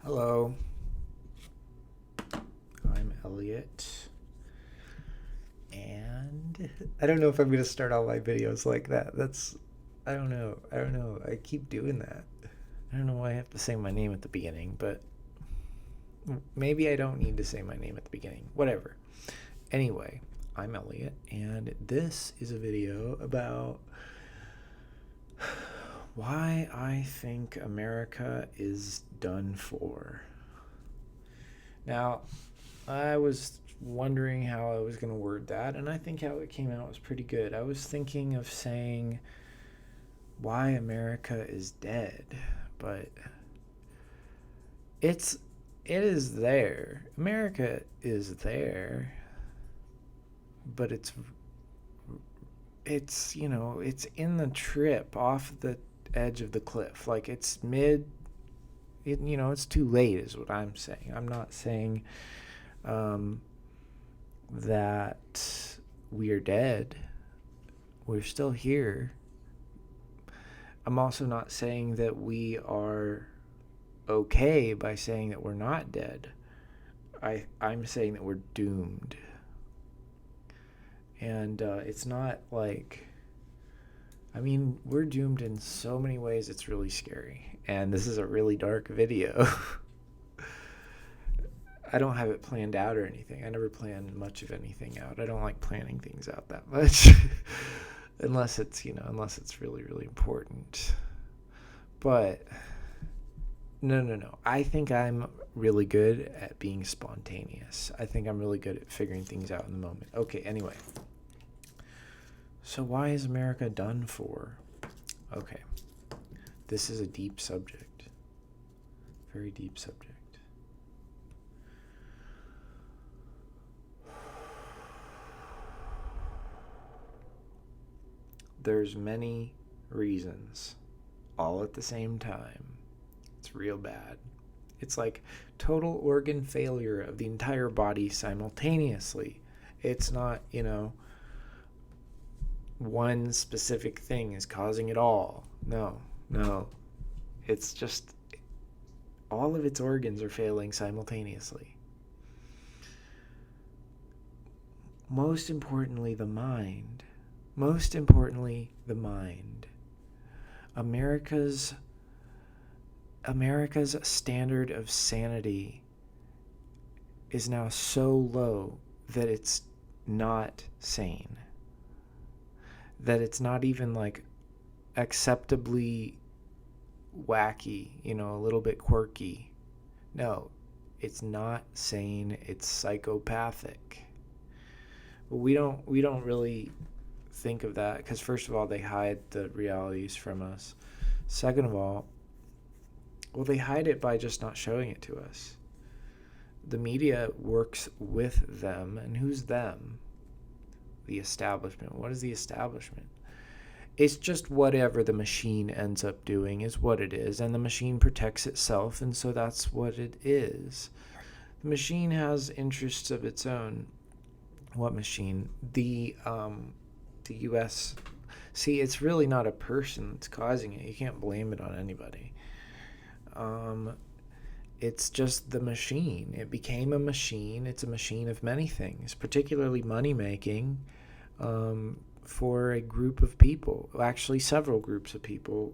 Hello, I'm Elliot, and I don't know if I'm going to start all my videos like that. I don't know. I don't know. I keep doing that. I don't know why I have to say my name at the beginning, but maybe I don't need to say my name at the beginning. Whatever. Anyway, I'm Elliot, and this is a video about why I think America is done for. Now, I was wondering how I was going to word that, and I think how it came out was pretty good. I was thinking of saying why America is dead, but it's it is there. America is there, but it's in the trip off the edge of the cliff. Like it's mid it's too late is what I'm saying. I'm not saying um that we are dead. We're still here. I'm also not saying that we are okay by saying that we're not dead. I'm saying that we're doomed. And it's not like, I mean, we're doomed in so many ways, it's really scary. And this is a really dark video. I don't have it planned out or anything. I never plan much of anything out. I don't like planning things out that much. Unless it's really, really important. But no. I think I'm really good at being spontaneous. I think I'm really good at figuring things out in the moment. Okay, anyway. So why is America done for? Okay. This is a deep subject. Very deep subject. There's many reasons all at the same time. It's real bad. It's like total organ failure of the entire body simultaneously. It's not, one specific thing is causing it all. No. It's just all of its organs are failing simultaneously. Most importantly, the mind. America's America's standard of sanity is now so low that it's not sane. That it's not even like acceptably wacky, a little bit quirky. No, it's not sane, it's psychopathic. But we don't really think of that because first of all they hide the realities from us. Second of all, well, they hide it by just not showing it to us. The media works with them, and who's them? The establishment. What is the establishment? It's just whatever the machine ends up doing is what it is, and the machine protects itself, and so that's what it is. The machine has interests of its own. What machine? The U.S. See, it's really not a person that's causing it. You can't blame it on anybody. It's just the machine. It became a machine. It's a machine of many things, particularly money making, for a group of people. Actually, several groups of people.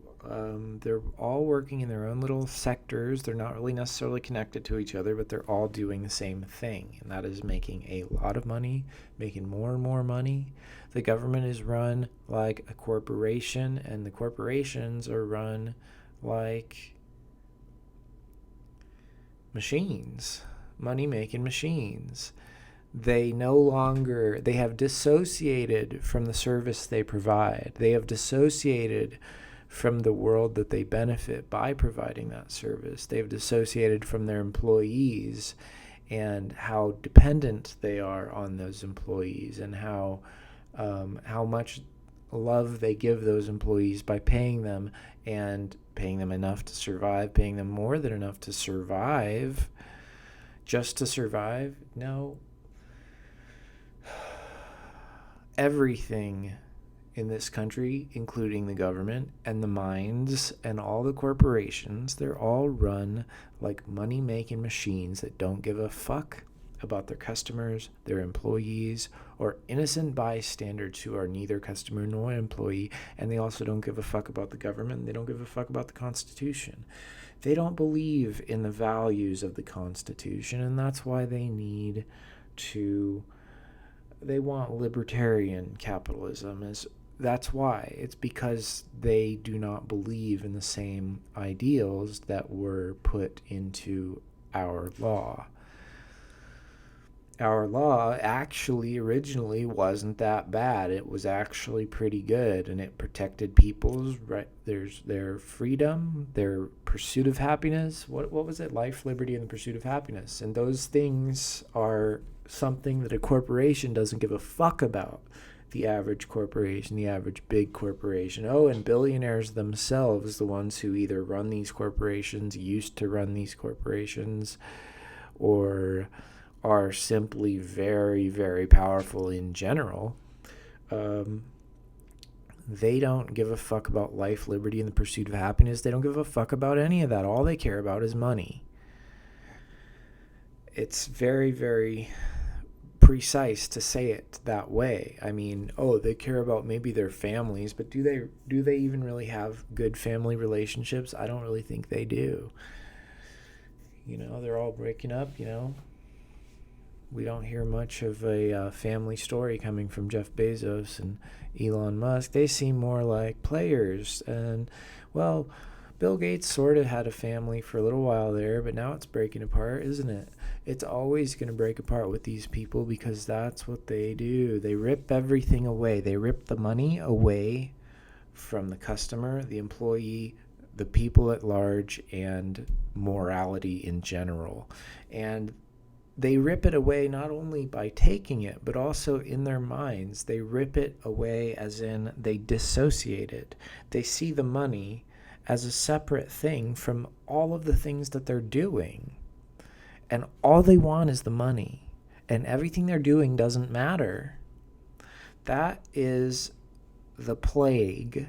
They're all working in their own little sectors. They're not really necessarily connected to each other, but they're all doing the same thing, and that is making a lot of money, making more and more money. The government is run like a corporation, and the corporations are run like machines, money making machines. They have dissociated from the service they provide. They have dissociated from the world that they benefit by providing that service. They've dissociated from their employees and how dependent they are on those employees, and how much love they give those employees by paying them, and paying them enough to survive, paying them more than enough to survive, just to survive. No. Everything in this country, including the government and the mines and all the corporations, they're all run like money-making machines that don't give a fuck about their customers, their employees, or innocent bystanders who are neither customer nor employee, and they also don't give a fuck about the government, and they don't give a fuck about the Constitution. They don't believe in the values of the Constitution, and that's why they want libertarian capitalism. That's why. It's because they do not believe in the same ideals that were put into our law. Our law actually originally wasn't that bad. It was actually pretty good, and it protected people's their freedom, their pursuit of happiness. What was it? Life, liberty, and the pursuit of happiness. And those things are something that a corporation doesn't give a fuck about. The average corporation, the average big corporation. Oh, and billionaires themselves, the ones who either run these corporations, used to run these corporations, or are simply very, very powerful in general. They don't give a fuck about life, liberty, and the pursuit of happiness. They don't give a fuck about any of that. All they care about is money. It's very, very precise to say it that way. I mean, they care about maybe their families, but do they even really have good family relationships? I don't really think they do. They're all breaking up, We don't hear much of a family story coming from Jeff Bezos and Elon Musk. They seem more like players. And, Bill Gates sort of had a family for a little while there, but now it's breaking apart, isn't it? It's always going to break apart with these people because that's what they do. They rip everything away. They rip the money away from the customer, the employee, the people at large, and morality in general. And they rip it away not only by taking it, but also in their minds. They rip it away as in they dissociate it. They see the money as a separate thing from all of the things that they're doing. And all they want is the money. And everything they're doing doesn't matter. That is the plague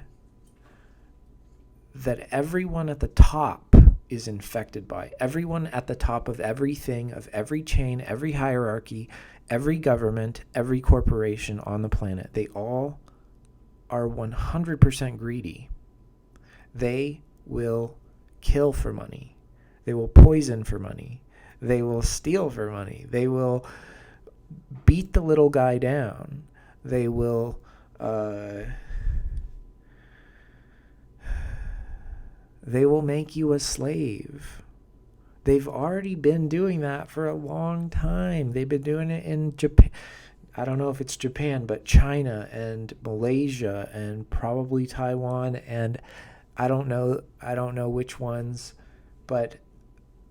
that everyone at the top is infected by. Everyone at the top of everything, of every chain, every hierarchy, every government, every corporation on the planet, they all are 100% greedy. They will kill for money. They will poison for money. They will steal for money. They will beat the little guy down. They will make you a slave. They've already been doing that for a long time. They've been doing it in Japan. I don't know if it's Japan, but China and Malaysia and probably Taiwan, and I don't know which ones, but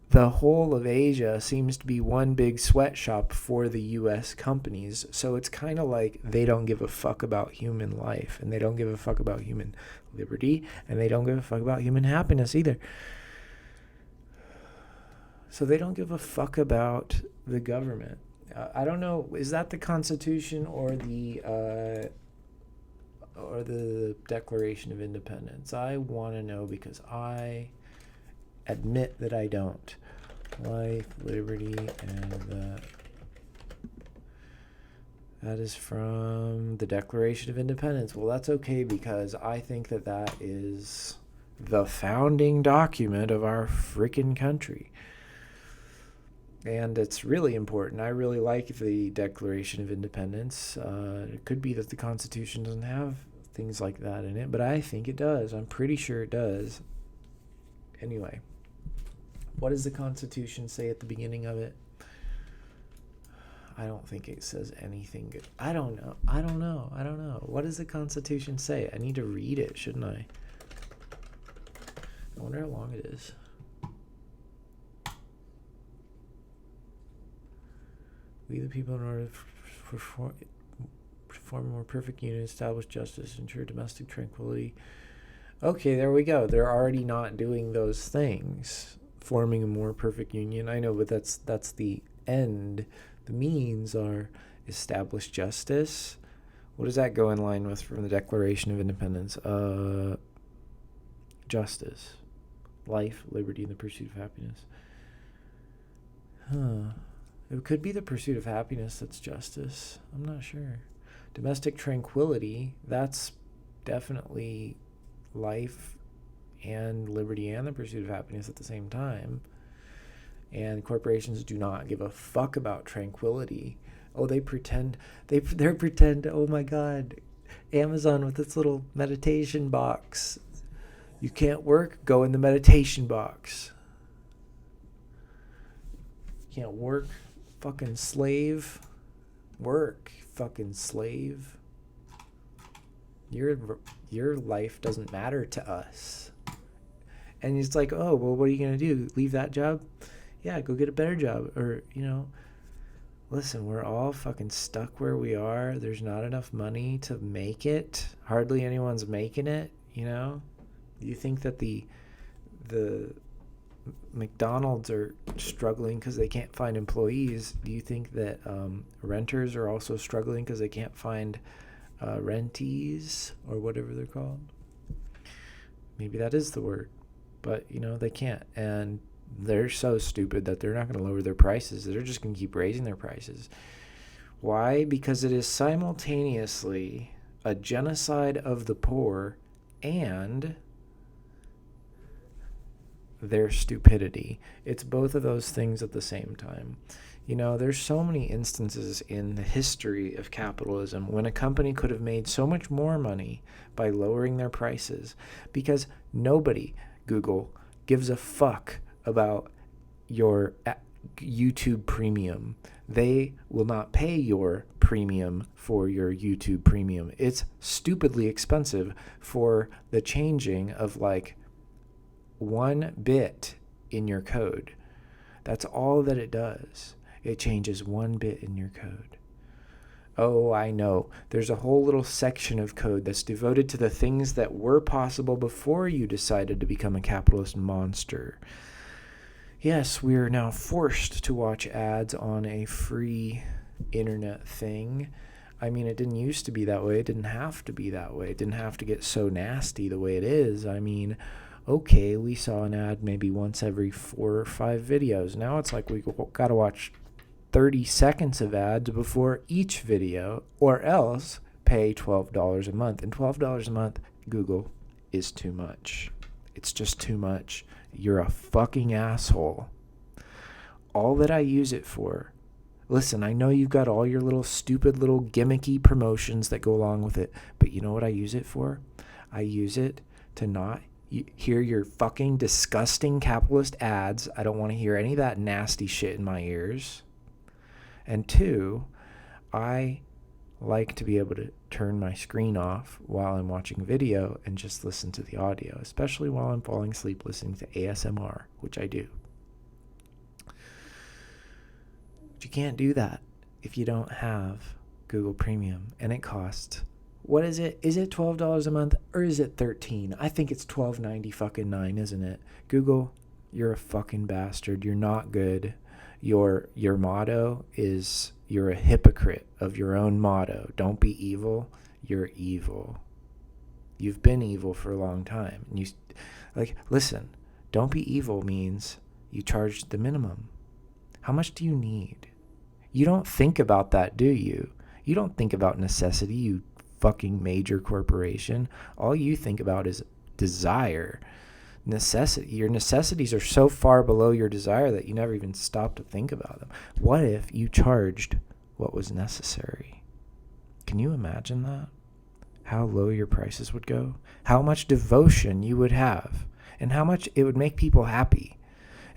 the whole of Asia seems to be one big sweatshop for the U.S. companies. So it's kind of like they don't give a fuck about human life, and they don't give a fuck about human liberty, and they don't give a fuck about human happiness either. So they don't give a fuck about the government. I don't know, is that the Constitution or the Declaration of Independence? I want to know because I admit that I don't. Life, liberty, and that is from the Declaration of Independence. Well, that's okay because I think that is the founding document of our freaking country. And it's really important. I really like the Declaration of Independence. It could be that the Constitution doesn't have things like that in it, but I think it does. I'm pretty sure it does. Anyway, what does the Constitution say at the beginning of it? I don't think it says anything good. I don't know. What does the Constitution say? I need to read it, shouldn't I? I wonder how long it is. We the people, in order to form a more perfect union, establish justice, ensure domestic tranquility. Okay, there we go. They're already not doing those things. Forming a more perfect union. I know, but that's the end. The means are establish justice, What does that go in line with from the Declaration of Independence? Justice, life, liberty, and the pursuit of happiness. It could be the pursuit of happiness that's justice. I'm not sure. Domestic tranquility, that's definitely life and liberty and the pursuit of happiness at the same time. And corporations do not give a fuck about tranquility. Oh, they pretend. They pretend. Oh my God, Amazon with its little meditation box. You can't work? Go in the meditation box. You can't work? Fucking slave. Work, fucking slave. Your life doesn't matter to us. And it's like, oh, well, what are you going to do? Leave that job? Yeah, go get a better job. Or, listen, we're all fucking stuck where we are. There's not enough money to make it. Hardly anyone's making it, Do you think that the McDonald's are struggling because they can't find employees? Do you think that renters are also struggling because they can't find rentees or whatever they're called? Maybe that is the word, but they can't, and they're so stupid that they're not going to lower their prices. They're just going to keep raising their prices. Why? Because it is simultaneously a genocide of the poor and their stupidity. It's both of those things at the same time. There's so many instances in the history of capitalism when a company could have made so much more money by lowering their prices, because nobody, Google, gives a fuck about your YouTube premium. They will not pay your premium for your YouTube premium. It's stupidly expensive for the changing of like 1 bit in your code. That's all that it does. It changes 1 bit in your code. Oh, I know. There's a whole little section of code that's devoted to the things that were possible before you decided to become a capitalist monster. Yes, we are now forced to watch ads on a free internet thing. I mean, it didn't used to be that way. It didn't have to be that way. It didn't have to get so nasty the way it is. I mean, okay, we saw an ad maybe once every 4 or 5 videos. Now it's like we got to watch 30 seconds of ads before each video, or else pay $12 a month. And $12 a month, Google, is too much. It's just too much. You're a fucking asshole. All that I use it for, listen, I know you've got all your little stupid little gimmicky promotions that go along with it, but you know what I use it for? I use it to not hear your fucking disgusting capitalist ads. I don't want to hear any of that nasty shit in my ears. And 2, I like to be able to turn my screen off while I'm watching video and just listen to the audio, especially while I'm falling asleep listening to ASMR, which I do. But you can't do that if you don't have Google Premium, and it costs, what is it? Is it $12 a month or is it $13? I think it's $12.99, isn't it? Google, you're a fucking bastard. You're not good. Your motto is, you're a hypocrite of your own motto. Don't be evil. You're evil. You've been evil for a long time. And listen, don't be evil means you charge the minimum. How much do you need? You don't think about that, do you? You don't think about necessity, you fucking major corporation. All you think about is desire. Necessity. Your necessities are so far below your desire that you never even stop to think about them. What if you charged what was necessary? Can you imagine that? How low your prices would go? How much devotion you would have? And how much it would make people happy?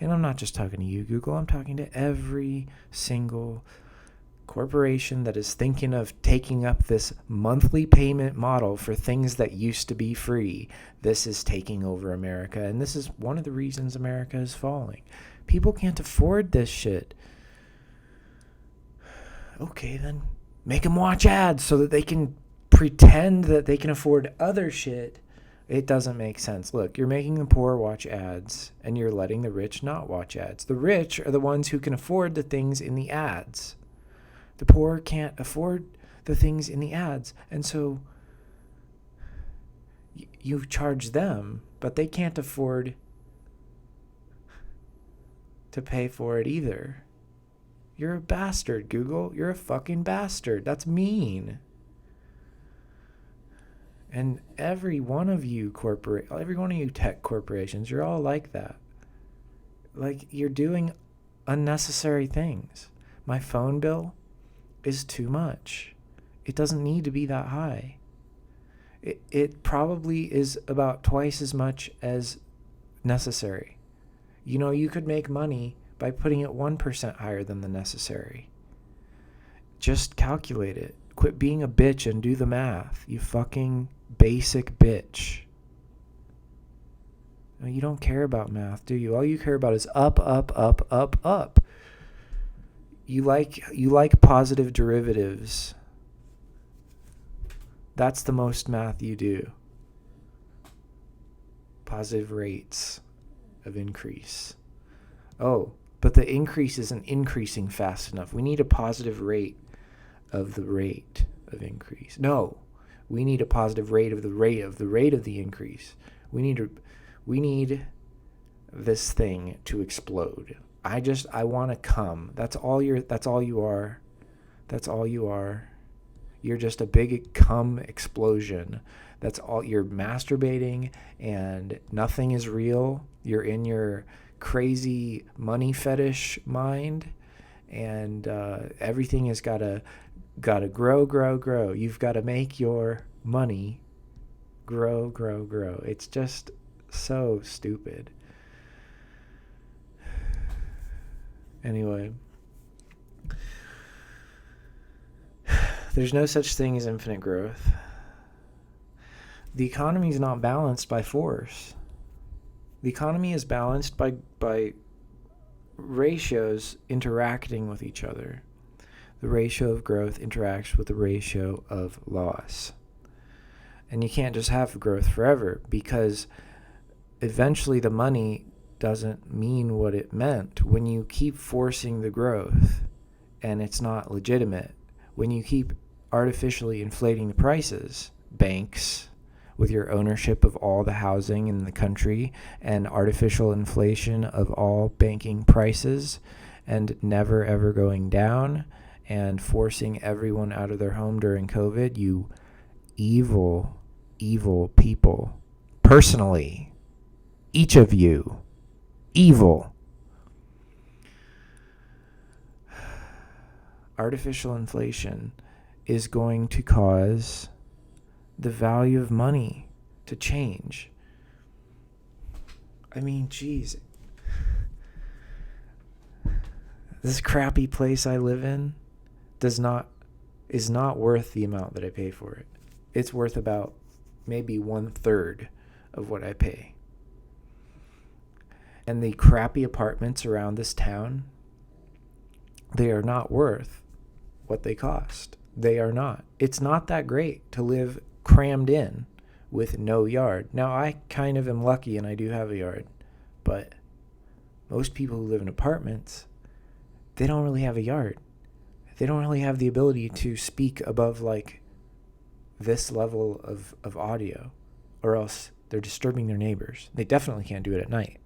And I'm not just talking to you, Google. I'm talking to every single corporation that is thinking of taking up this monthly payment model for things that used to be free. This is taking over America, and this is one of the reasons America is falling. People can't afford this shit. Okay, then make them watch ads so that they can pretend that they can afford other shit. It doesn't make sense. Look, you're making the poor watch ads, and you're letting the rich not watch ads. The rich are the ones who can afford the things in the ads. The poor can't afford the things in the ads. And so you charge them, but they can't afford to pay for it either. You're a bastard, Google. You're a fucking bastard. That's mean. And every one of you tech corporations, you're all like that. Like, you're doing unnecessary things. My phone bill is too much. It doesn't need to be that high. It probably is about twice as much as necessary. You know, you could make money by putting it 1% higher than the necessary. Just calculate it. Quit being a bitch and do the math, you fucking basic bitch. You don't care about math, do you? All you care about is up, up, up, up, up. You like positive derivatives. That's the most math you do. Positive rates of increase. Oh, but the increase isn't increasing fast enough. We need a positive rate of the rate of increase. No, we need a positive rate of the rate of the increase. We need this thing to explode. I want to come. That's all you are. That's all you are. You're just a big cum explosion. That's all. You're masturbating and nothing is real. You're in your crazy money fetish mind, and everything has gotta grow. You've got to make your money grow. It's just so stupid. Anyway, there's no such thing as infinite growth. The economy is not balanced by force. The economy is balanced by ratios interacting with each other. The ratio of growth interacts with the ratio of loss. And you can't just have growth forever, because eventually the money doesn't mean what it meant. When you keep forcing the growth and it's not legitimate, when you keep artificially inflating the prices, banks, with your ownership of all the housing in the country, and artificial inflation of all banking prices, and never ever going down, and forcing everyone out of their home during COVID, you evil people. Personally, each of you, evil. Artificial inflation is going to cause the value of money to change. I mean, geez. This crappy place I live in is not worth the amount that I pay for it. It's worth about maybe 1/3 of what I pay. And the crappy apartments around this town, they are not worth what they cost. They are not. It's not that great to live crammed in with no yard. Now, I kind of am lucky and I do have a yard, but most people who live in apartments, they don't really have a yard. They don't really have the ability to speak above like this level of audio, or else they're disturbing their neighbors. They definitely can't do it at night.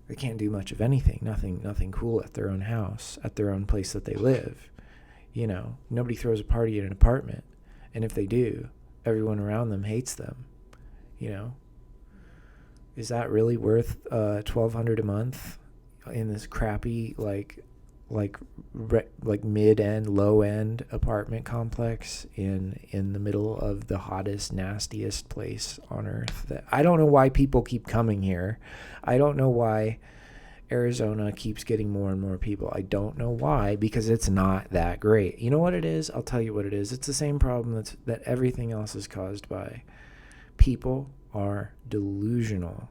They can't do much of anything, nothing cool at their own house, at their own place that they live. You know, nobody throws a party in an apartment. And if they do, everyone around them hates them. You know, is that really worth $1,200 a month in this crappy like mid-end, low-end apartment complex in the middle of the hottest, nastiest place on earth? I don't know why people keep coming here. I don't know why Arizona keeps getting more and more people. I don't know why, because it's not that great. You know what it is? I'll tell you what it is. It's the same problem that everything else is caused by. People are delusional.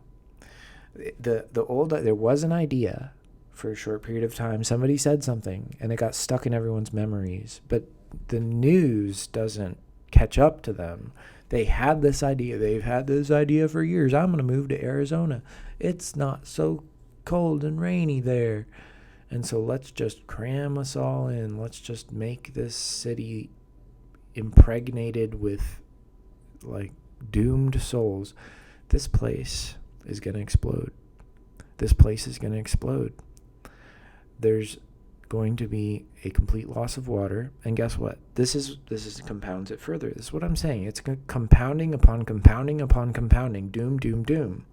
There was an idea for a short period of time. Somebody said something and it got stuck in everyone's memories, but the news doesn't catch up to them. They had this idea. They've had this idea for years. I'm going to move to Arizona. It's not so cold and rainy there. And so let's just cram us all in. Let's just make this city impregnated with like doomed souls. This place is going to explode. This place is going to explode. There's going to be a complete loss of water. And guess what? This is compounds it further. This is what I'm saying. It's compounding upon compounding upon compounding. Doom, doom, doom.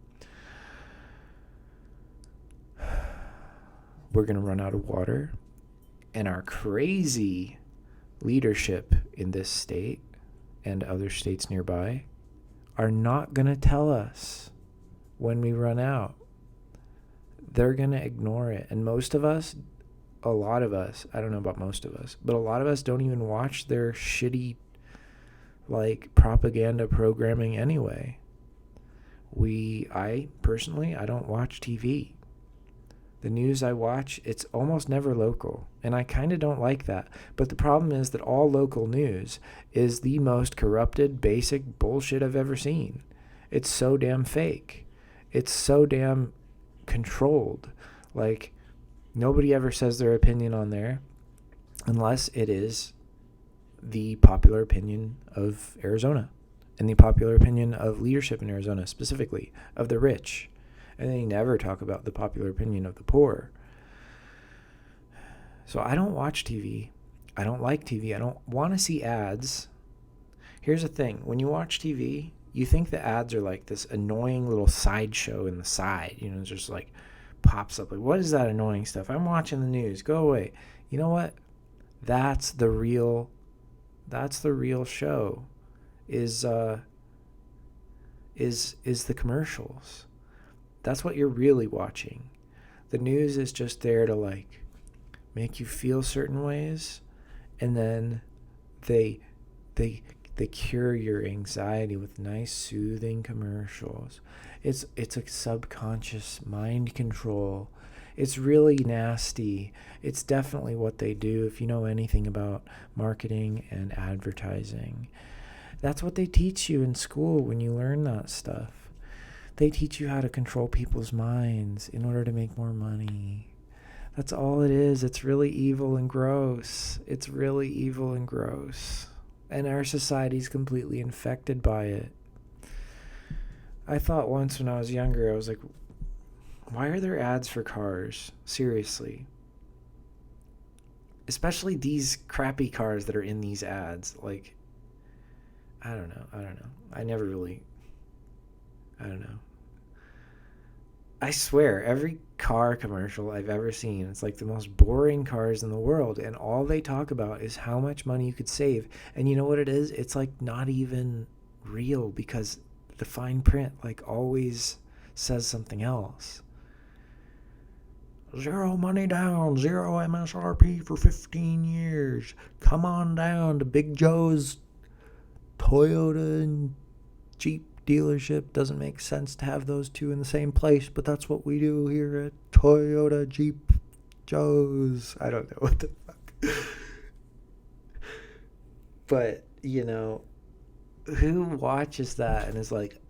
We're going to run out of water. And our crazy leadership in this state and other states nearby are not going to tell us when we run out. They're going to ignore it. And most of us, a lot of us, I don't know about most of us, but a lot of us don't even watch their shitty like propaganda programming anyway. I personally don't watch TV. The news I watch, it's almost never local, and I kind of don't like that. But the problem is that all local news is the most corrupted, basic bullshit I've ever seen. It's so damn fake. It's so damn controlled. Like, nobody ever says their opinion on there unless it is the popular opinion of Arizona and the popular opinion of leadership in Arizona, specifically of the rich. And they never talk about the popular opinion of the poor. So I don't watch TV. I don't like TV. I don't want to see ads. Here's the thing. When you watch TV, you think the ads are like this annoying little sideshow in the side. You know, just like pops up. Like, what is that annoying stuff? I'm watching the news. Go away. You know what? That's the real show. Is the commercials. That's what you're really watching. The news is just there to like make you feel certain ways, and then they cure your anxiety with nice soothing commercials. It's a subconscious mind control. It's really nasty. It's definitely what they do if you know anything about marketing and advertising. That's what they teach you in school when you learn that stuff. They teach you how to control people's minds in order to make more money. That's all it is. It's really evil and gross. It's really evil and gross. And our society's completely infected by it. I thought once when I was younger, I was like, why are there ads for cars? Seriously. Especially these crappy cars that are in these ads. Like, I don't know. I don't know. I swear, every car commercial I've ever seen, it's like the most boring cars in the world, and all they talk about is how much money you could save. And you know what it is? It's like not even real, because the fine print like always says something else. 0 money down, 0 MSRP for 15 years. Come on down to Big Joe's Toyota and Jeep dealership. Doesn't make sense to have those two in the same place, but that's what we do here at Toyota Jeep Joe's. I don't know what the fuck. But, you know, who watches that and is like,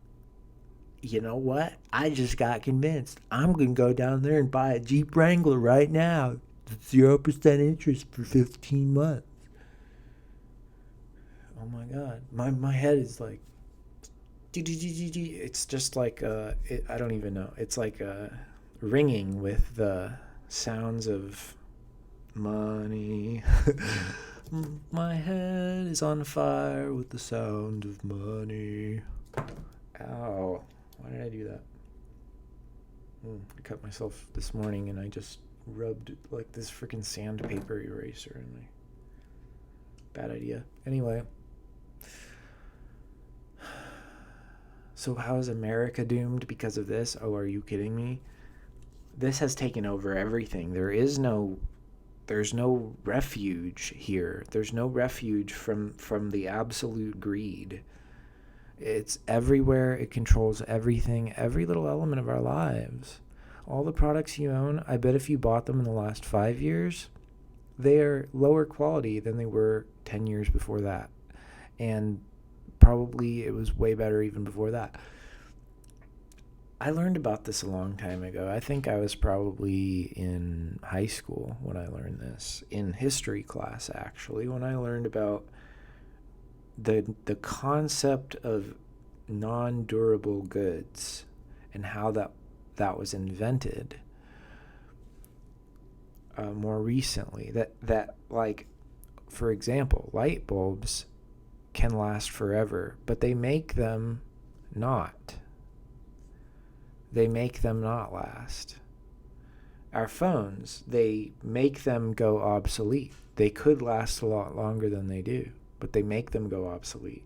you know what? I just got convinced. I'm going to go down there and buy a Jeep Wrangler right now. 0% interest for 15 months. Oh my God. My head is like, it's just like I don't even know. It's like ringing with the sounds of money. My head is on fire with the sound of money. Ow! Why did I do that? I cut myself this morning and I just rubbed like this freaking sandpaper eraser in my. Bad idea. Anyway. So how is America doomed because of this? Oh, are you kidding me? This has taken over everything. There's no refuge here. There's no refuge from the absolute greed. It's everywhere. It controls everything, every little element of our lives. All the products you own, I bet if you bought them in the last 5 years, they are lower quality than they were 10 years before that. And probably it was way better even before that. I learned about this a long time ago. I think I was probably in high school when I learned this, in history class actually, when I learned about the concept of non-durable goods and how that was invented more recently. That like, for example, light bulbs can last forever, but they make them not. They make them not last. Our phones, they make them go obsolete. They could last a lot longer than they do, but they make them go obsolete.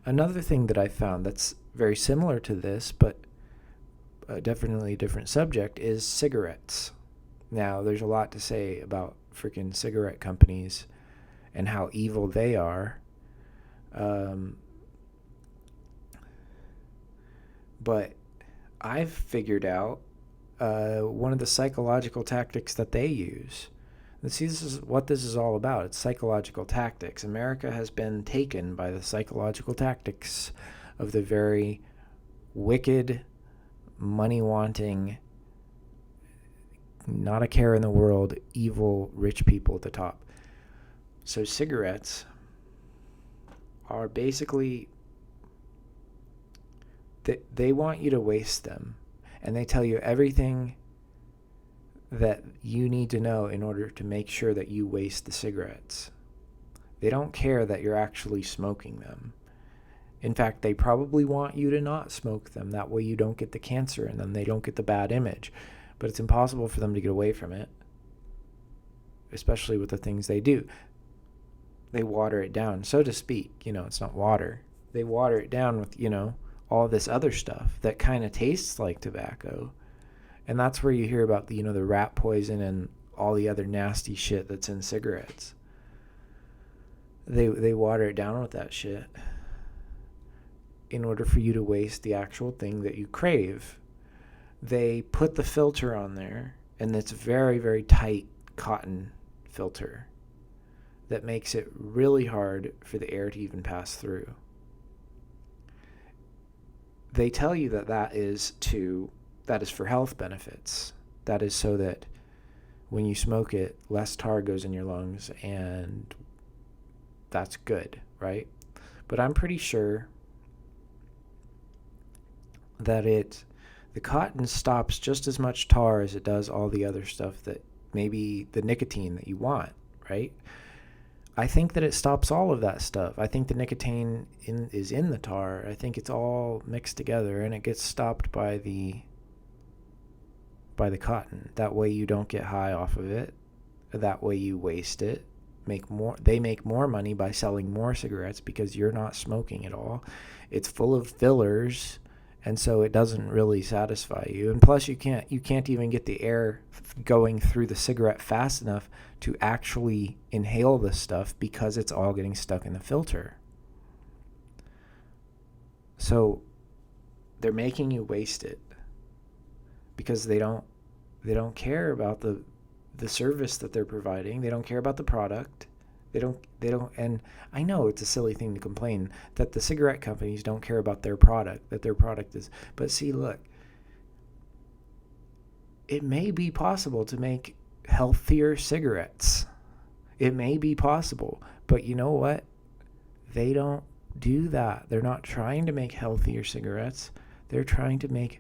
Another thing that I found that's very similar to this, but definitely a different subject, is cigarettes. Now, there's a lot to say about freaking cigarette companies and how evil they are. But I've figured out one of the psychological tactics that they use. And see, this is what this is all about. It's psychological tactics. America has been taken by the psychological tactics of the very wicked, money-wanting, not a care in the world, evil, rich people at the top. So cigarettes are basically, they want you to waste them. And they tell you everything that you need to know in order to make sure that you waste the cigarettes. They don't care that you're actually smoking them. In fact, they probably want you to not smoke them. That way you don't get the cancer and then they don't get the bad image. But it's impossible for them to get away from it, especially with the things they do. They water it down, so to speak. It's not water. They water it down with, all this other stuff that kind of tastes like tobacco. And that's where you hear about the rat poison and all the other nasty shit that's in cigarettes. They water it down with that shit in order for you to waste the actual thing that you crave. They put the filter on there, and it's very, very tight cotton filter that makes it really hard for the air to even pass through. They tell you that is for health benefits. That is so that when you smoke it, less tar goes in your lungs, and that's good, right? But I'm pretty sure that the cotton stops just as much tar as it does all the other stuff, that maybe the nicotine that you want, right? I think that it stops all of that stuff. I think the nicotine is in the tar. I think it's all mixed together, and it gets stopped by the cotton. That way you don't get high off of it. That way you waste it. They make more money by selling more cigarettes because you're not smoking at all. It's full of fillers, and so it doesn't really satisfy you. And plus you can't even get the air going through the cigarette fast enough to actually inhale this stuff because it's all getting stuck in the filter. So they're making you waste it because they don't care about the service that they're providing. They don't care about the product. They don't, and I know it's a silly thing to complain that the cigarette companies don't care about their product, that their product is, but see, look, it may be possible to make healthier cigarettes. It may be possible, but you know what? They don't do that. They're not trying to make healthier cigarettes. They're trying to make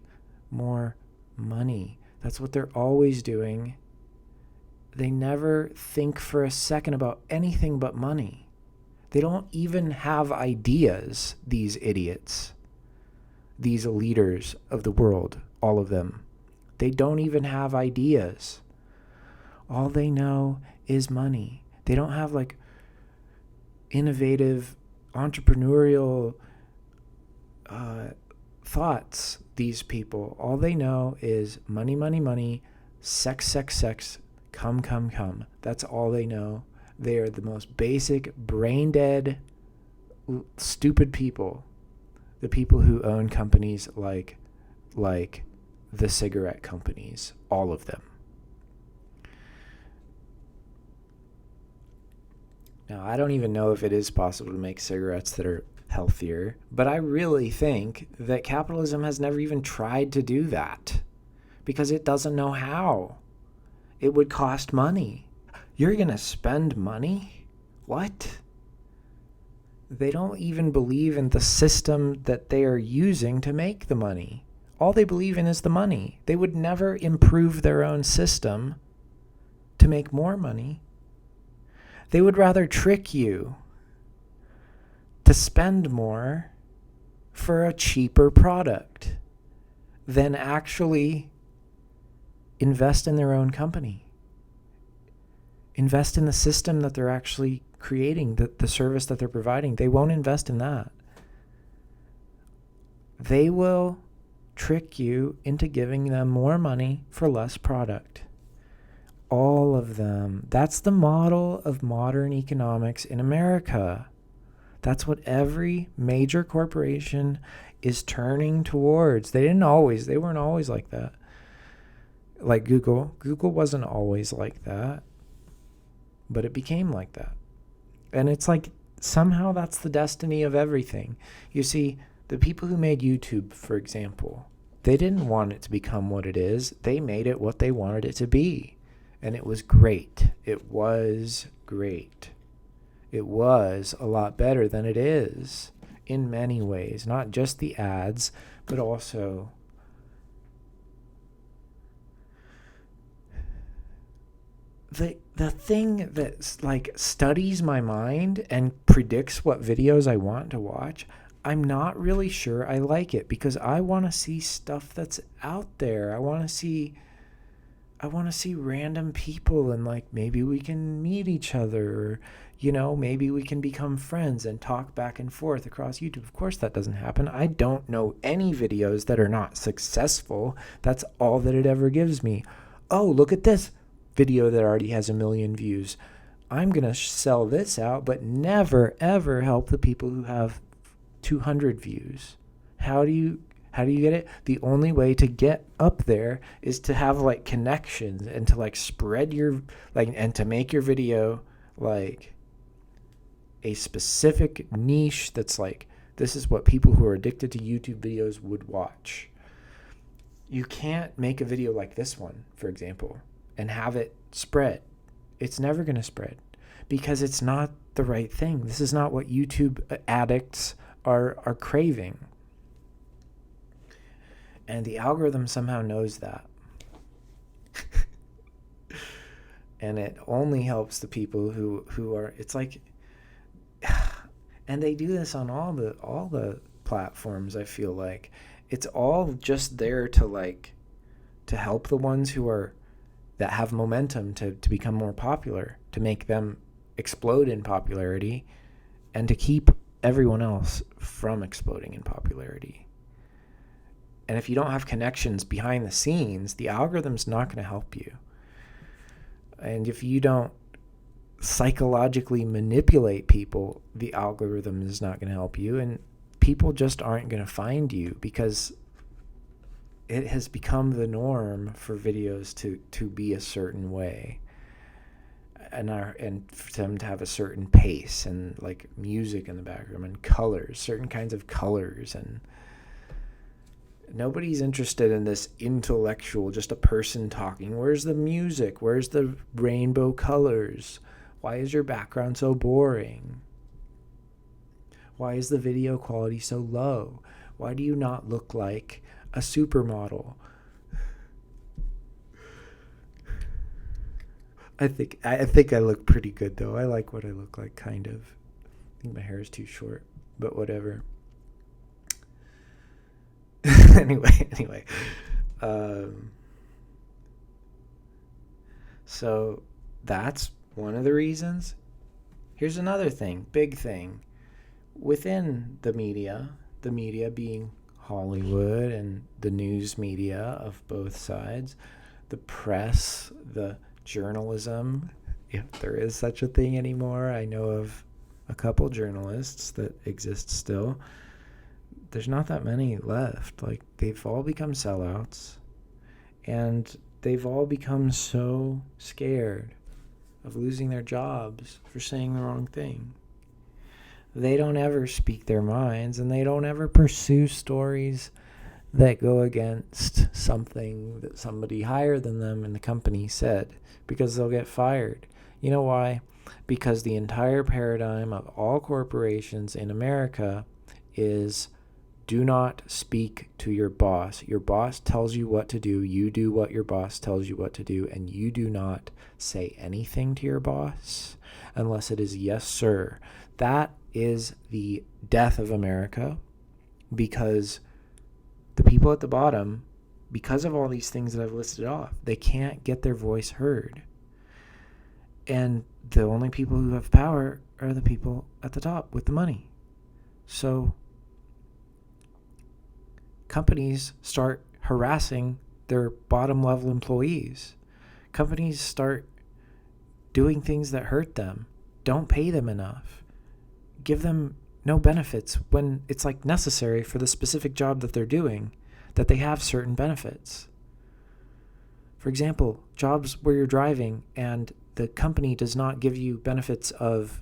more money. That's what they're always doing. They never think for a second about anything but money. They don't even have ideas, these idiots, these leaders of the world, all of them. They don't even have ideas. All they know is money. They don't have like innovative, entrepreneurial thoughts, these people. All they know is money, money, money, sex, sex, sex, come, come, come. That's all they know. They are the most basic, brain-dead, stupid people. The people who own companies like the cigarette companies, all of them. Now, I don't even know if it is possible to make cigarettes that are healthier, but I really think that capitalism has never even tried to do that because it doesn't know how. It would cost money. You're going to spend money? What? They don't even believe in the system that they are using to make the money. All they believe in is the money. They would never improve their own system to make more money. They would rather trick you to spend more for a cheaper product than actually invest in their own company. Invest in the system that they're actually creating, the service that they're providing. They won't invest in that. They will trick you into giving them more money for less product. All of them. That's the model of modern economics in America. That's what every major corporation is turning towards. They weren't always like that. Like Google. Google wasn't always like that, but it became like that. And it's like somehow that's the destiny of everything. You see, the people who made YouTube, for example, they didn't want it to become what it is. They made it what they wanted it to be. And it was great. It was great. It was a lot better than it is in many ways. Not just the ads, but also the thing that like studies my mind and predicts what videos I want to watch. I'm not really sure I like it because I want to see stuff that's out there. I want to see random people and like maybe we can meet each other, or maybe we can become friends and talk back and forth across YouTube. Of course that doesn't happen. I don't know any videos that are not successful. That's all that it ever gives me. Oh, look at this video that already has 1 million views. I'm going to sell this out, but never ever help the people who have 200 views. How do you get it? The only way to get up there is to have like connections and to like spread your and to make your video like a specific niche that's like, this is what people who are addicted to YouTube videos would watch. You can't make a video like this one, for example, and have it spread. It's never going to spread because it's not the right thing. This is not what YouTube addicts are craving. And the algorithm somehow knows that. And it only helps the people who are, it's like, and they do this on all the platforms, I feel like. It's all just there to help the ones that have momentum to become more popular, to make them explode in popularity, and to keep everyone else from exploding in popularity. And if you don't have connections behind the scenes, the algorithm's not going to help you. And if you don't psychologically manipulate people, the algorithm is not going to help you. And people just aren't going to find you because it has become the norm for videos to be a certain way. And for them to have a certain pace and like music in the background and colors, certain kinds of colors, and nobody's interested in this intellectual, just a person talking. Where's the music? Where's the rainbow colors? Why is your background so boring? Why is the video quality so low? Why do you not look like a supermodel? I think I look pretty good though. I like what I look like, kind of. I think my hair is too short, but whatever. anyway. So that's one of the reasons. Here's another thing, big thing. Within the media being Hollywood and the news media of both sides, the press, the journalism, if there is such a thing anymore. I know of a couple journalists that exist still. There's not that many left. Like, they've all become sellouts, and they've all become so scared of losing their jobs for saying the wrong thing. They don't ever speak their minds, and they don't ever pursue stories that go against something that somebody higher than them in the company said, because they'll get fired. You know why? Because the entire paradigm of all corporations in America is do not speak to your boss. Your boss tells you what to do. You do what your boss tells you what to do, and you do not say anything to your boss unless it is yes, sir. That is the death of America, because the people at the bottom, because of all these things that I've listed off, they can't get their voice heard. And the only people who have power are the people at the top with the money. So companies start harassing their bottom level employees. Companies start doing things that hurt them. Don't pay them enough. Give them no benefits when it's like necessary for the specific job that they're doing, that they have certain benefits. For example, jobs where you're driving and the company does not give you benefits of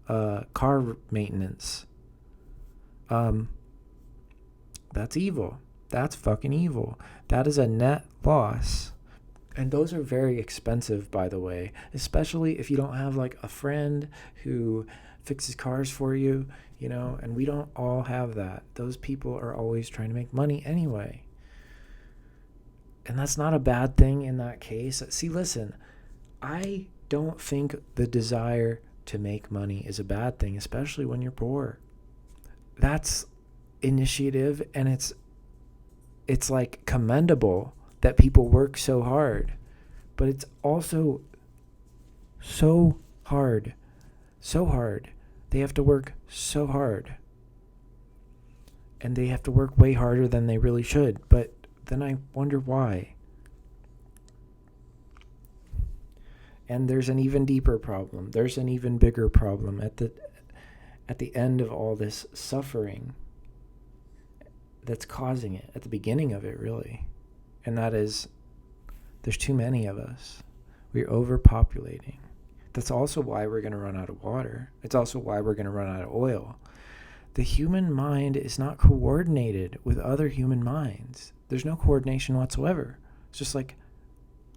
car maintenance. That's evil. That's fucking evil. That is a net loss. And those are very expensive, by the way, especially if you don't have like a friend who fixes cars for you, and we don't all have that. Those people are always trying to make money anyway. And that's not a bad thing in that case. See, listen, I don't think the desire to make money is a bad thing, especially when you're poor. That's initiative, and it's like commendable that people work so hard, but it's also so hard. They have to work so hard, and they have to work way harder than they really should. But then I wonder why. And there's an even deeper problem. There's an even bigger problem at the end of all this suffering that's causing it, at the beginning of it, really. And that is, there's too many of us. We're overpopulating. That's also why we're going to run out of water. It's also why we're going to run out of oil. The human mind is not coordinated with other human minds. There's no coordination whatsoever. It's just like,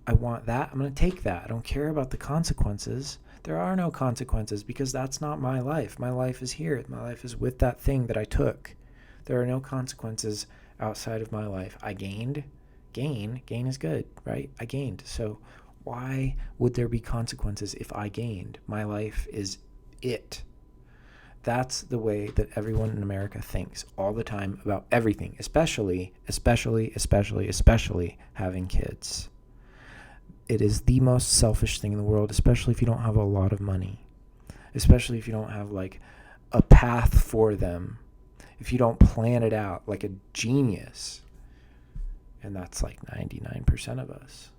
I want that, I'm going to take that. I don't care about the consequences. There are no consequences, because that's not my life. My life is here. My life is with that thing that I took. There are no consequences outside of my life. I gained. Gain is good, right? I gained. So why would there be consequences if I gained? My life is it. That's the way that everyone in America thinks all the time about everything, especially having kids. It is the most selfish thing in the world, especially if you don't have a lot of money, especially if you don't have like a path for them, if you don't plan it out like a genius. And that's like 99% of us.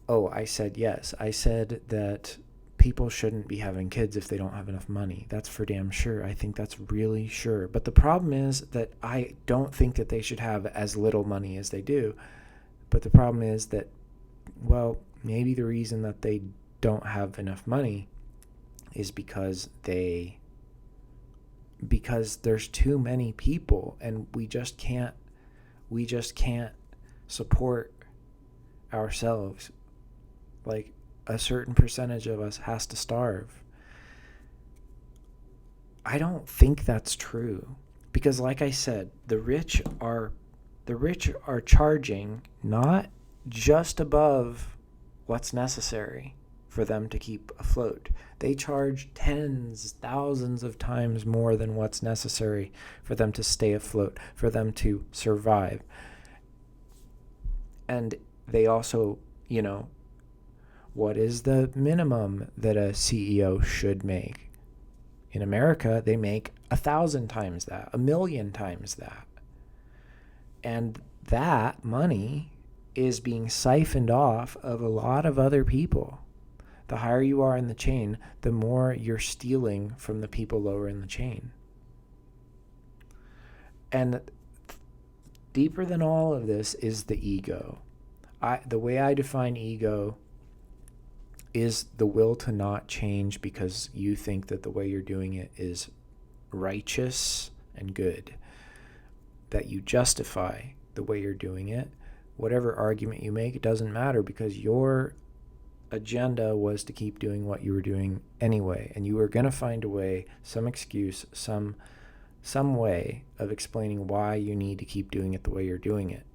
Oh, I said yes. I said that people shouldn't be having kids if they don't have enough money. That's for damn sure. I think that's really sure. But the problem is that I don't think that they should have as little money as they do. But the problem is that, well, maybe the reason that they don't have enough money is because there's too many people, and we just can't support ourselves. Like, a certain percentage of us has to starve. I don't think that's true, because like I said, the rich are charging not just above what's necessary for them to keep afloat. They charge tens, thousands of times more than what's necessary for them to stay afloat, for them to survive. And they also, what is the minimum that a CEO should make? In America, they make 1,000 times that, 1,000,000 times that. And that money is being siphoned off of a lot of other people. The higher you are in the chain, the more you're stealing from the people lower in the chain. And deeper than all of this is the ego. The way I define ego is the will to not change because you think that the way you're doing it is righteous and good, that you justify the way you're doing it. Whatever argument you make, it doesn't matter because your agenda was to keep doing what you were doing anyway, and you were going to find a way, some excuse, some way of explaining why you need to keep doing it the way you're doing it.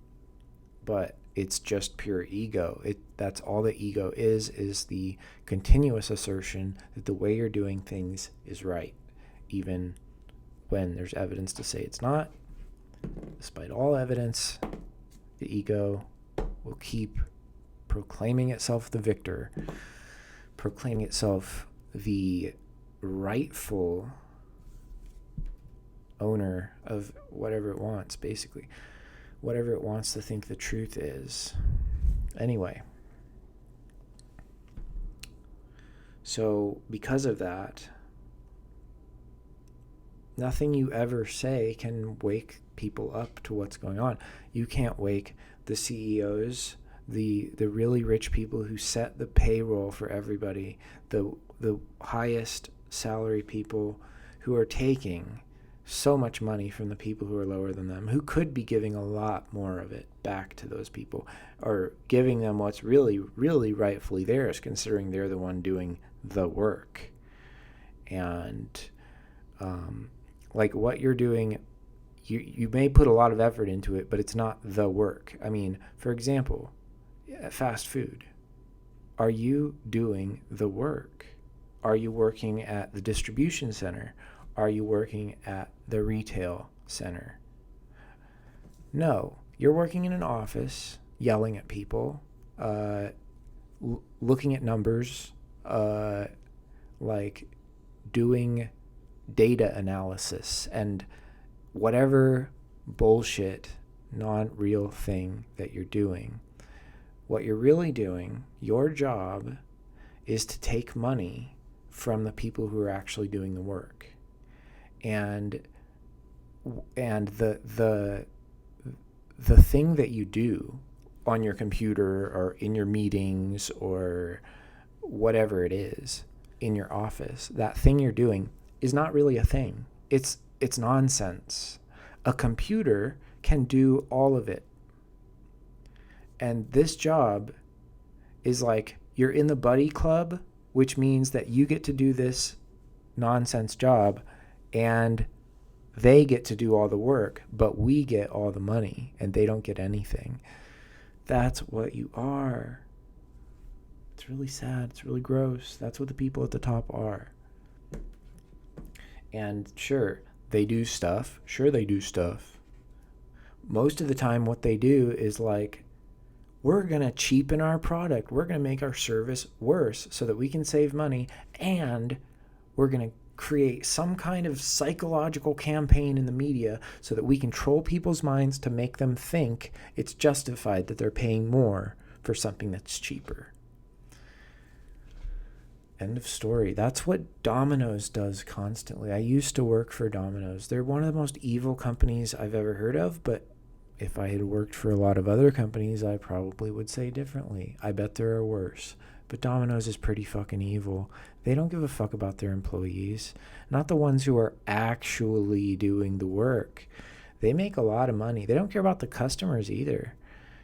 But it's just pure ego. That's all the ego is the continuous assertion that the way you're doing things is right, even when there's evidence to say it's not. Despite all evidence, the ego will keep proclaiming itself the victor, proclaiming itself the rightful owner of whatever it wants, basically. Whatever it wants to think the truth is. Anyway. So, because of that, nothing you ever say can wake people up to what's going on. You can't wake the CEOs, the really rich people who set the payroll for everybody, the highest salary people who are taking so much money from the people who are lower than them, who could be giving a lot more of it back to those people, or giving them what's really, really rightfully theirs, considering they're the one doing the work. And like what you're doing, you may put a lot of effort into it, but it's not the work. I mean, for example, fast food. Are you doing the work? Are you working at the distribution center? Are you working at the retail center? No. You're working in an office, yelling at people, looking at numbers, like doing data analysis and whatever bullshit, non-real thing that you're doing. What you're really doing, your job, is to take money from the people who are actually doing the work. And the thing that you do on your computer or in your meetings or whatever it is in your office, that thing you're doing is not really a thing. It's nonsense. A computer can do all of it. And this job is like you're in the buddy club, which means that you get to do this nonsense job and they get to do all the work, but we get all the money and they don't get anything. That's what you are. It's really sad. It's really gross. That's what the people at the top are. And sure, they do stuff. Most of the time what they do is like, we're going to cheapen our product. We're going to make our service worse so that we can save money, and we're going to create some kind of psychological campaign in the media so that we control people's minds to make them think it's justified that they're paying more for something that's cheaper. End of story. That's what Domino's does constantly. I used to work for Domino's. They're one of the most evil companies I've ever heard of, but if I had worked for a lot of other companies, I probably would say differently. I bet there are worse. But Domino's is pretty fucking evil. They don't give a fuck about their employees. Not the ones who are actually doing the work. They make a lot of money. They don't care about the customers either.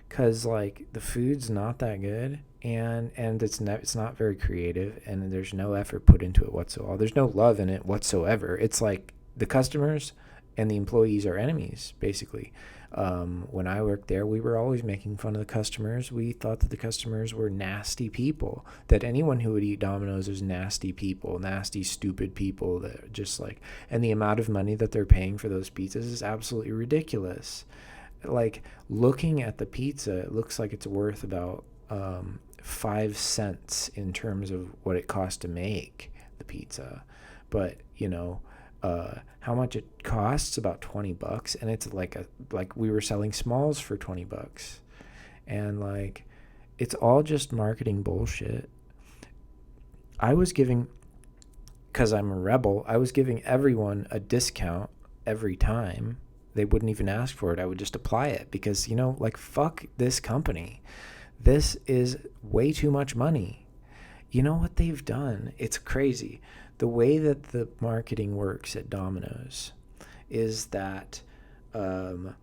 Because, like, the food's not that good. And it's not very creative. And there's no effort put into it whatsoever. There's no love in it whatsoever. It's like the customers and the employees are enemies, basically. When I worked there, we were always making fun of the customers. We thought that the customers were nasty people, that anyone who would eat Domino's is nasty people, nasty, stupid people that just like, and the amount of money that they're paying for those pizzas is absolutely ridiculous. Like, looking at the pizza, it looks like it's worth about 5 cents in terms of what it costs to make the pizza. But, you know, how much it costs, about $20, and it's like we were selling smalls for $20, and like it's all just marketing bullshit. I was giving, because I'm a rebel, I was giving everyone a discount every time. They wouldn't even ask for it. I would just apply it because, you know, like, fuck this company. This is way too much money. You know what they've done? It's crazy. The way that the marketing works at Domino's is that the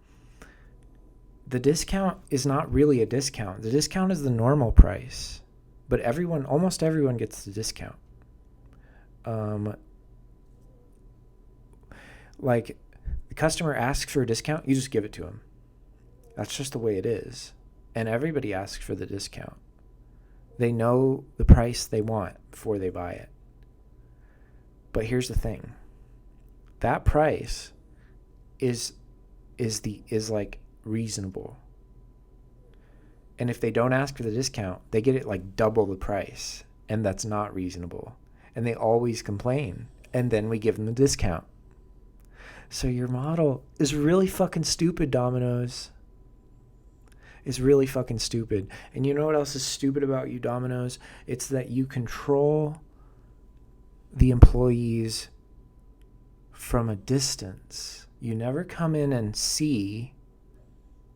discount is not really a discount. The discount is the normal price, but almost everyone gets the discount. Like, the customer asks for a discount, you just give it to them. That's just the way it is. And everybody asks for the discount. They know the price they want before they buy it. But here's the thing. That price is like reasonable. And if they don't ask for the discount, they get it like double the price, and that's not reasonable. And they always complain, and then we give them the discount. So your model is really fucking stupid, Domino's. It's really fucking stupid. And you know what else is stupid about you, Domino's? It's that you control the employees from a distance. You never come in and see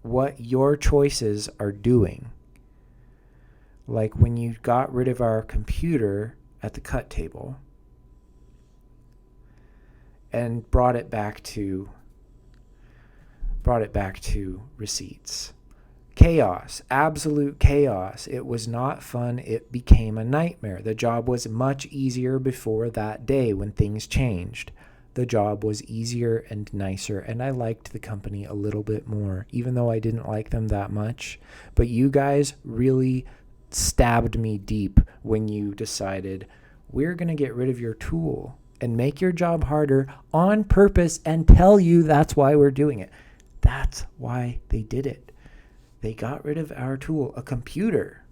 what your choices are doing. Like when you got rid of our computer at the cut table and brought it back to receipts. Chaos, absolute chaos. It was not fun. It became a nightmare. The job was much easier before that day when things changed. The job was easier and nicer, and I liked the company a little bit more, even though I didn't like them that much. But you guys really stabbed me deep when you decided, we're going to get rid of your tool and make your job harder on purpose and tell you that's why we're doing it. That's why they did it. They got rid of our tool, a computer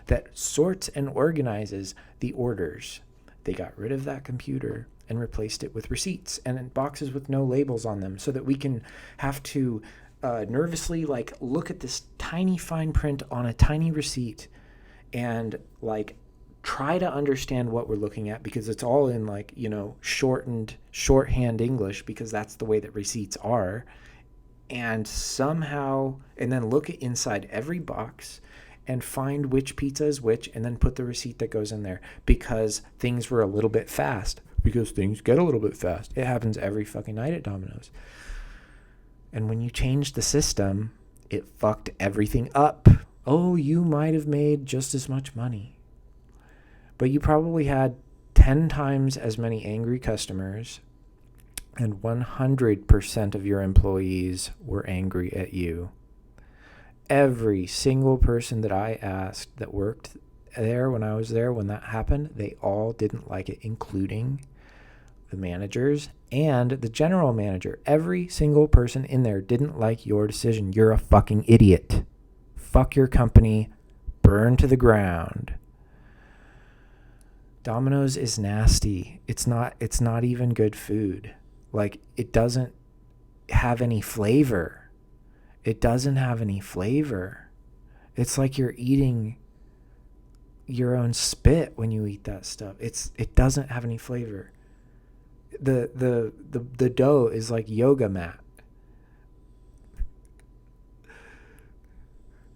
that sorts and organizes the orders. They got rid of that computer and replaced it with receipts and boxes with no labels on them so that we can have to nervously like look at this tiny fine print on a tiny receipt and like try to understand what we're looking at, because it's all in like, you know, shorthand English, because that's the way that receipts are. And then look at inside every box and find which pizza is which, and then put the receipt that goes in there, because things were a little bit fast, because things get a little bit fast. It happens every fucking night at Domino's. And when you change the system, it fucked everything up. Oh, you might have made just as much money, but you probably had 10 times as many angry customers, and 100% of your employees were angry at you. Every single person that I asked that worked there when I was there, when that happened, they all didn't like it, including the managers and the general manager. Every single person in there didn't like your decision. You're a fucking idiot. Fuck your company. Burn to the ground. Domino's is nasty. It's not even good food. Like, it doesn't have any flavor. It doesn't have any flavor. It's like you're eating your own spit when you eat that stuff. It doesn't have any flavor. The dough is like yoga mat.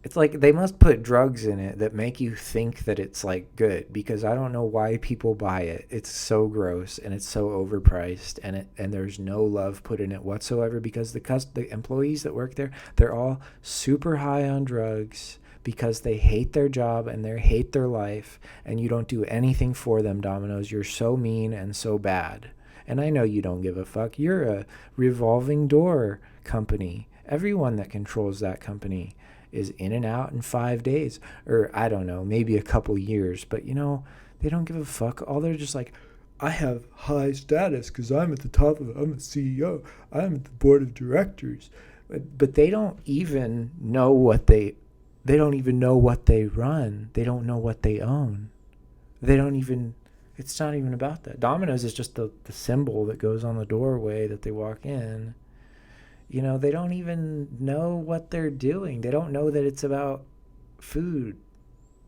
It's like they must put drugs in it that make you think that it's like good, because I don't know why people buy it. It's so gross and it's so overpriced, and there's no love put in it whatsoever, because the employees that work there, they're all super high on drugs because they hate their job and they hate their life, and you don't do anything for them, Domino's. You're so mean and so bad. And I know you don't give a fuck. You're a revolving door company. Everyone that controls that company is in and out in 5 days, or I don't know, maybe a couple years, but you know, they don't give a fuck. All they're just like, I have high status because I'm at the top of it. I'm a CEO. I'm at the board of directors. But they don't even know they don't even know what they run. They don't know what they own. It's not even about that. Domino's is just the symbol that goes on the doorway that they walk in. You know, they don't even know what they're doing. They don't know that it's about food,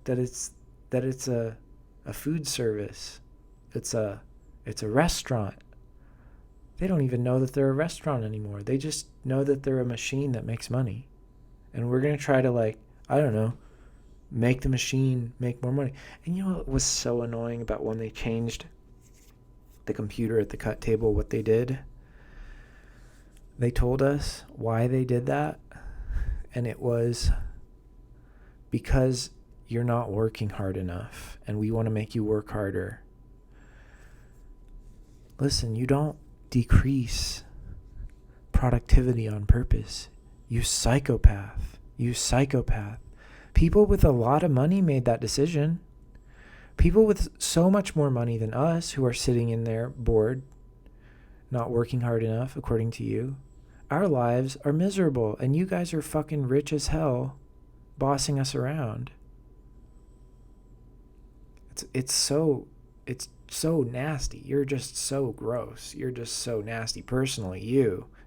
that it's a food service. It's a restaurant. They don't even know that they're a restaurant anymore. They just know that they're a machine that makes money. And we're going to try to, like, I don't know, Make the machine make more money. And you know what was so annoying about when they changed the computer at the cut table, what they did? They told us why they did that, and it was because you're not working hard enough, and we want to make you work harder. Listen, you don't decrease productivity on purpose. You psychopath. You psychopath. People with a lot of money made that decision. People with so much more money than us who are sitting in there bored, not working hard enough, according to you. Our lives are miserable, and you guys are fucking rich as hell, bossing us around. It's so nasty. You're just so gross. You're just so nasty. Personally,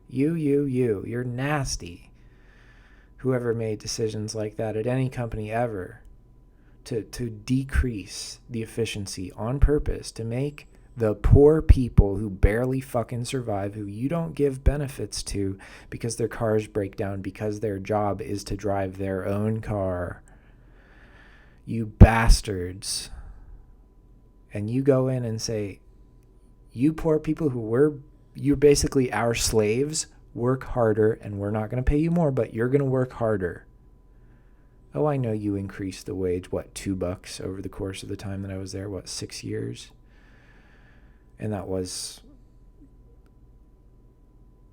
you're nasty. Whoever made decisions like that at any company ever to decrease the efficiency on purpose, to make the poor people who barely fucking survive, who you don't give benefits to because their cars break down, because their job is to drive their own car. You bastards. And you go in and say, you poor people you're basically our slaves, work harder, and we're not going to pay you more, but you're going to work harder. Oh, I know you increased the wage, $2 over the course of the time that I was there, 6 years? And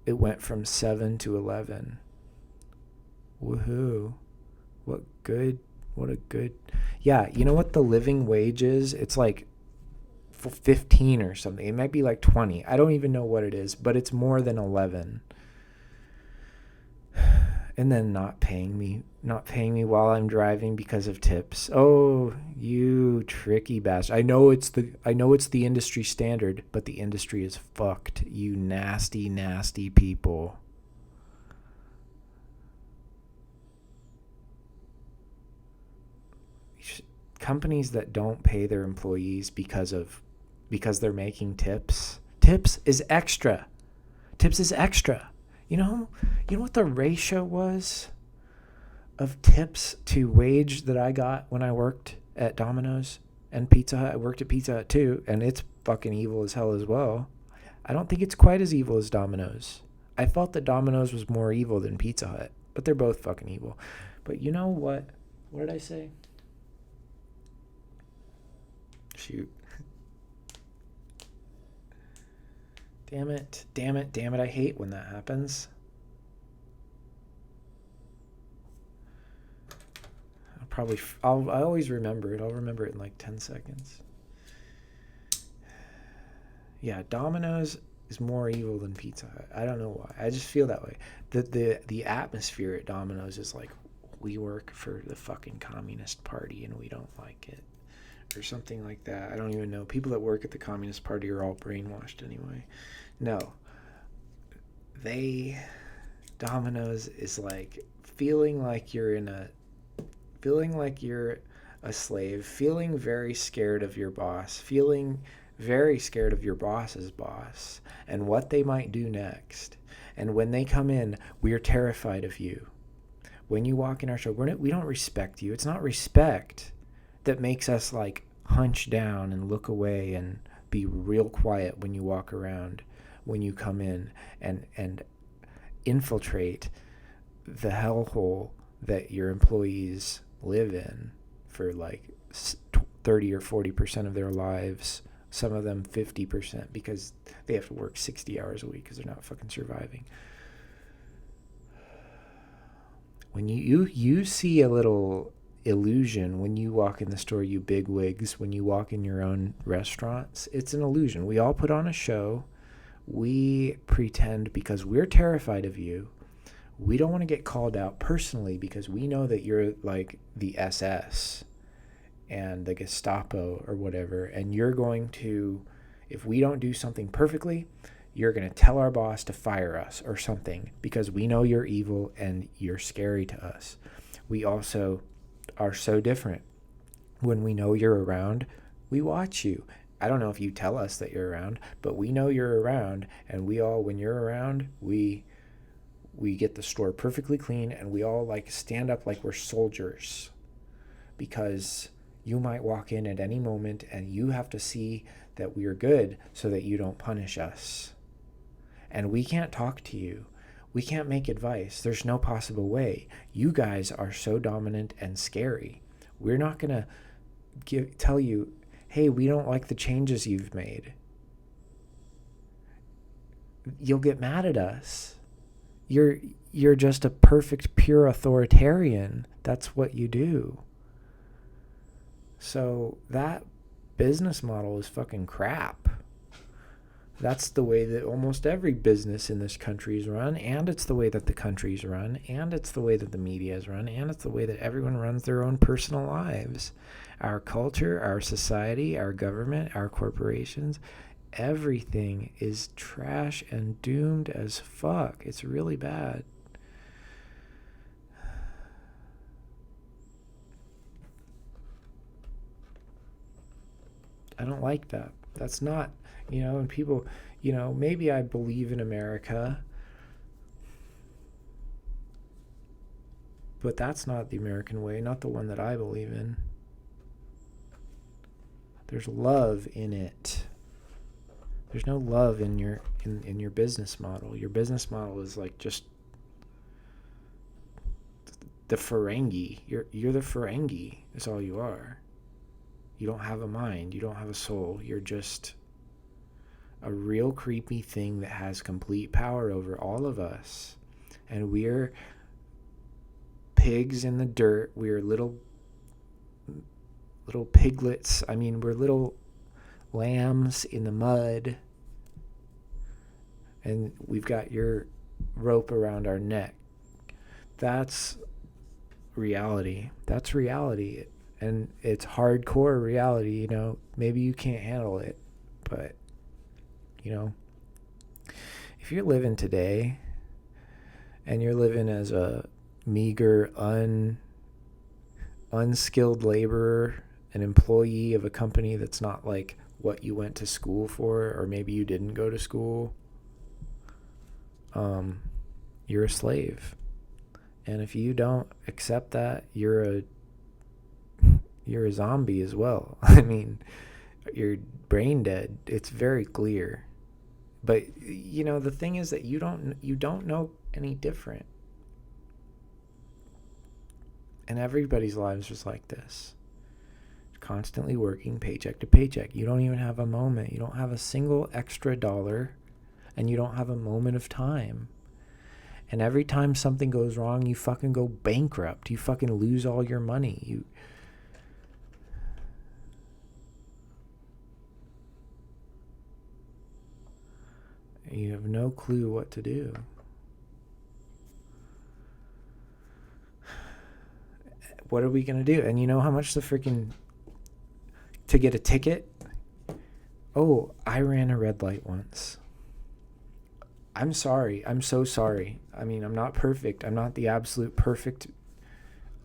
it went from 7 to 11. Woohoo. What a good. Yeah, you know what the living wage is? It's like 15 or something. It might be like 20. I don't even know what it is, but it's more than 11. And then not paying me while I'm driving because of tips. Oh, you tricky bastard. I know it's the industry standard, but the industry is fucked. You nasty, nasty people. Companies that don't pay their employees because they're making tips. Tips is extra. You know what the ratio was of tips to wage that I got when I worked at Domino's and Pizza Hut? I worked at Pizza Hut too, and it's fucking evil as hell as well. I don't think it's quite as evil as Domino's. I felt that Domino's was more evil than Pizza Hut, but they're both fucking evil. But you know what? What did I say? Shoot. Damn it. I hate when that happens. I always remember it. I'll remember it in like 10 seconds. Yeah, Domino's is more evil than Pizza Hut. I don't know why. I just feel that way. The atmosphere at Domino's is like, we work for the fucking Communist Party and we don't like it. Or something like that. I don't even know. People that work at the Communist Party are all brainwashed anyway. No. Domino's is like feeling like you're a slave, feeling very scared of your boss, feeling very scared of your boss's boss and what they might do next. And when they come in, we are terrified of you. When you walk in our show, we don't respect you. It's not respect that makes us like hunch down and look away and be real quiet when you walk around, when you come in and infiltrate the hellhole that your employees live in for like 30 or 40% of their lives, some of them 50%, because they have to work 60 hours a week because they're not fucking surviving. When you see a little illusion when you walk in the store, you big wigs, when you walk in your own restaurants, it's an illusion. We all put on a show. We pretend because we're terrified of you. We don't want to get called out personally because we know that you're like the SS and the Gestapo or whatever, and you're going to, if we don't do something perfectly, you're going to tell our boss to fire us or something because we know you're evil and you're scary to us. We also are so different. When we know you're around, we watch you. I don't know if you tell us that you're around, but we know you're around, and when you're around, we get the store perfectly clean, and we all like stand up like we're soldiers because you might walk in at any moment and you have to see that we are good so that you don't punish us. And we can't talk to you. We can't make advice. There's no possible way. You guys are so dominant and scary. We're not going to tell you, hey, we don't like the changes you've made. You'll get mad at us. You're just a perfect, pure authoritarian. That's what you do. So that business model is fucking crap. That's the way that almost every business in this country is run, and it's the way that the country's run, and it's the way that the media is run, and it's the way that everyone runs their own personal lives. Our culture, our society, our government, our corporations, everything is trash and doomed as fuck. It's really bad. I don't like that. That's not, and people, maybe I believe in America, but that's not the American way, not the one that I believe in. There's love in it. There's no love in your business model. Your business model is like just the Ferengi. You're the Ferengi. That's all you are. You don't have a mind. You don't have a soul. You're just a real creepy thing that has complete power over all of us. And we're pigs in the dirt. We're little piglets. I mean, we're little lambs in the mud. And we've got your rope around our neck. That's reality. That's reality. And it's hardcore reality, Maybe you can't handle it, but, if you're living today and you're living as a meager, unskilled laborer, an employee of a company that's not like what you went to school for, or maybe you didn't go to school, you're a slave. And if you don't accept that, you're a zombie as well. I mean, you're brain dead. It's very clear. But the thing is that you don't know any different. And everybody's lives is like this. Constantly working paycheck to paycheck. You don't even have a moment. You don't have a single extra dollar, and you don't have a moment of time. And every time something goes wrong, you fucking go bankrupt. You fucking lose all your money. You have no clue what to do. What are we going to do? And you know how much to get a ticket? Oh, I ran a red light once. I'm sorry. I'm so sorry. I mean, I'm not perfect. I'm not the absolute perfect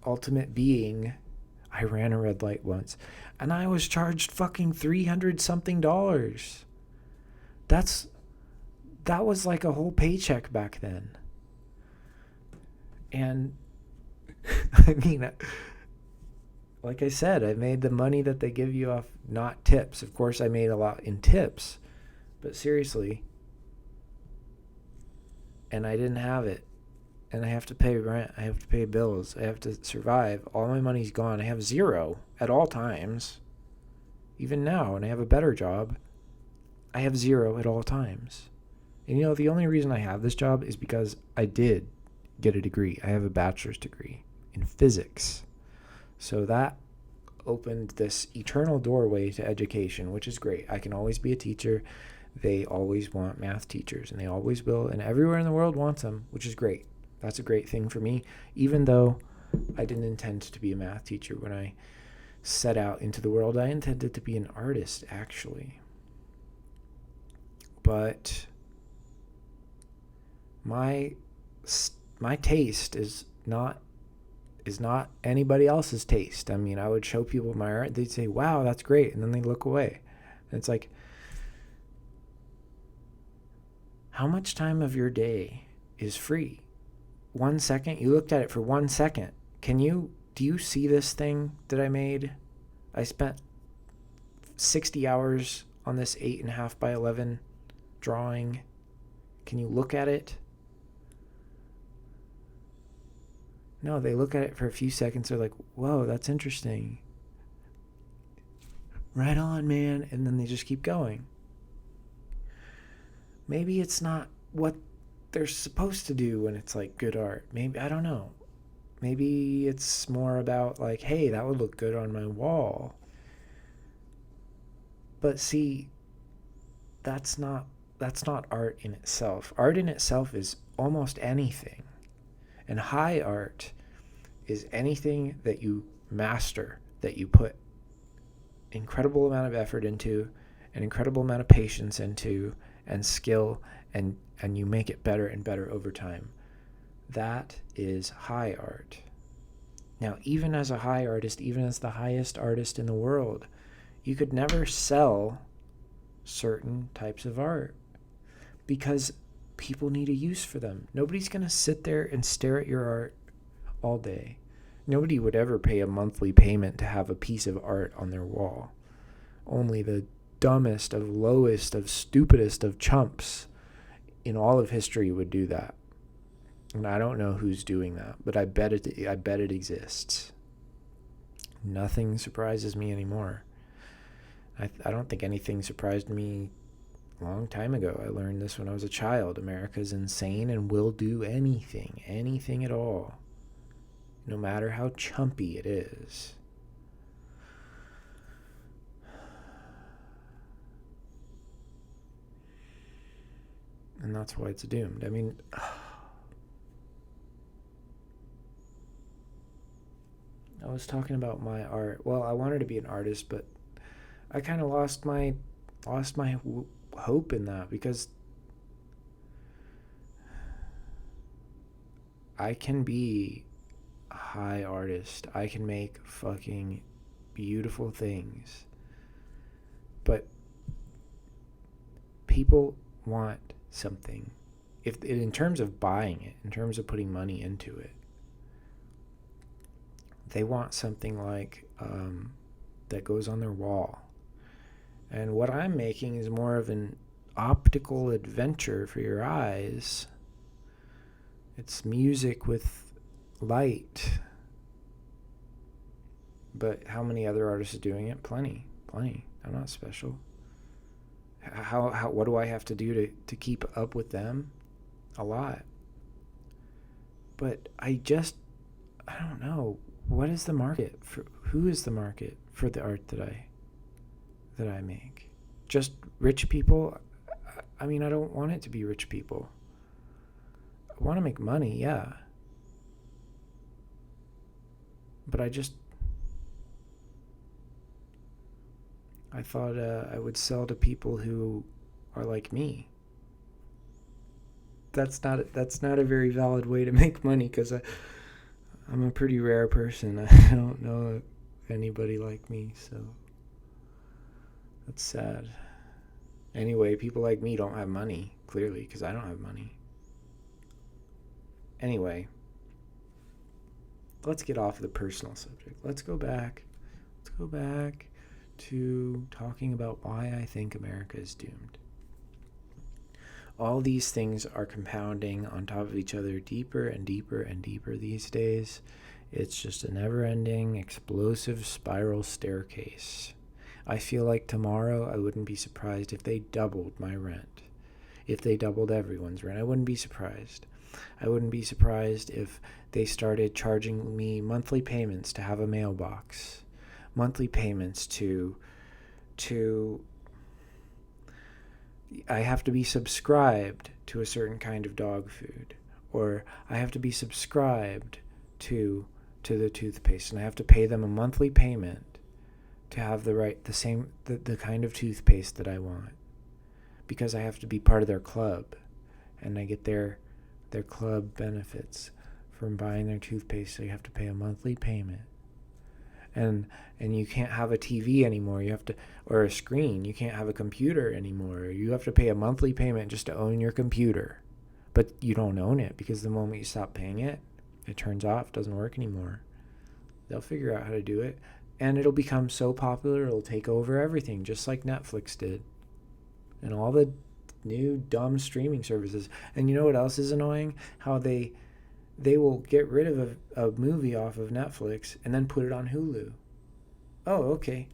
ultimate being. I ran a red light once. And I was charged fucking $300 something. That was like a whole paycheck back then. And I mean, like I said, I made the money that they give you off not tips. Of course, I made a lot in tips, but seriously. And I didn't have it. And I have to pay rent. I have to pay bills. I have to survive. All my money's gone. I have zero at all times. Even now, and I have a better job, I have zero at all times. And the only reason I have this job is because I did get a degree. I have a bachelor's degree in physics. So that opened this eternal doorway to education, which is great. I can always be a teacher. They always want math teachers, and they always will. And everywhere in the world wants them, which is great. That's a great thing for me, even though I didn't intend to be a math teacher when I set out into the world. I intended to be an artist, actually. But my taste is not anybody else's taste. I mean, I would show people my art. They'd say, wow, that's great. And then they'd look away. And it's like, how much time of your day is free? 1 second? You looked at it for 1 second. Can you do you see this thing that I made? I spent 60 hours on this 8.5 by 11 drawing. Can you look at it? No, they look at it for a few seconds. They're like, whoa, that's interesting. Right on, man. And then they just keep going. Maybe it's not what they're supposed to do when it's like good art. Maybe, I don't know. Maybe it's more about like, hey, that would look good on my wall. But see, that's not art in itself. Art in itself is almost anything. And high art is anything that you master, that you put incredible amount of effort into, an incredible amount of patience into, and skill, and you make it better and better over time. That is high art. Now, even as a high artist, even as the highest artist in the world, you could never sell certain types of art because people need a use for them. Nobody's going to sit there and stare at your art all day. Nobody would ever pay a monthly payment to have a piece of art on their wall. Only the dumbest of lowest of stupidest of chumps in all of history would do that. And I don't know who's doing that, but I bet it exists. Nothing surprises me anymore. I don't think anything surprised me a long time ago. I learned this when I was a child. America's insane and will do anything at all, no matter how chumpy it is. And that's why it's doomed. I mean, I was talking about my art. Well, I wanted to be an artist, but I kind of lost my hope in that because I can be a high artist. I can make fucking beautiful things. But people want something. If in terms of buying it, in terms of putting money into it, they want something like that goes on their wall. And what I'm making is more of an optical adventure for your eyes. It's music with light. But how many other artists are doing it? Plenty. I'm not special. How what do I have to do to keep up with them? A lot. But I don't know. What is the market for? Who is the market for the art that I make? Just rich people? I mean, I don't want it to be rich people. I want to make money, yeah. But I thought I would sell to people who are like me. That's not a very valid way to make money because I'm a pretty rare person. I don't know anybody like me, so that's sad. Anyway, people like me don't have money, clearly, because I don't have money. Anyway, let's get off the personal subject. Let's go back to talking about why I think America is doomed. All these things are compounding on top of each other deeper and deeper and deeper these days. It's just a never-ending, explosive spiral staircase. I feel like tomorrow I wouldn't be surprised if they doubled my rent. If they doubled everyone's rent, I wouldn't be surprised. I wouldn't be surprised if they started charging me monthly payments to have a mailbox. Monthly payments to I have to be subscribed to a certain kind of dog food, or I have to be subscribed to the toothpaste, and I have to pay them a monthly payment to have the kind of toothpaste that I want, because I have to be part of their club, and I get their club benefits from buying their toothpaste. So you have to pay a monthly payment. And you can't have a TV anymore. Or a screen. You can't have a computer anymore. You have to pay a monthly payment just to own your computer. But you don't own it because the moment you stop paying it, it turns off, doesn't work anymore. They'll figure out how to do it. And it'll become so popular, it'll take over everything, just like Netflix did. And all the new dumb streaming services. And you know what else is annoying? How they will get rid of a movie off of Netflix and then put it on Hulu. Oh, okay.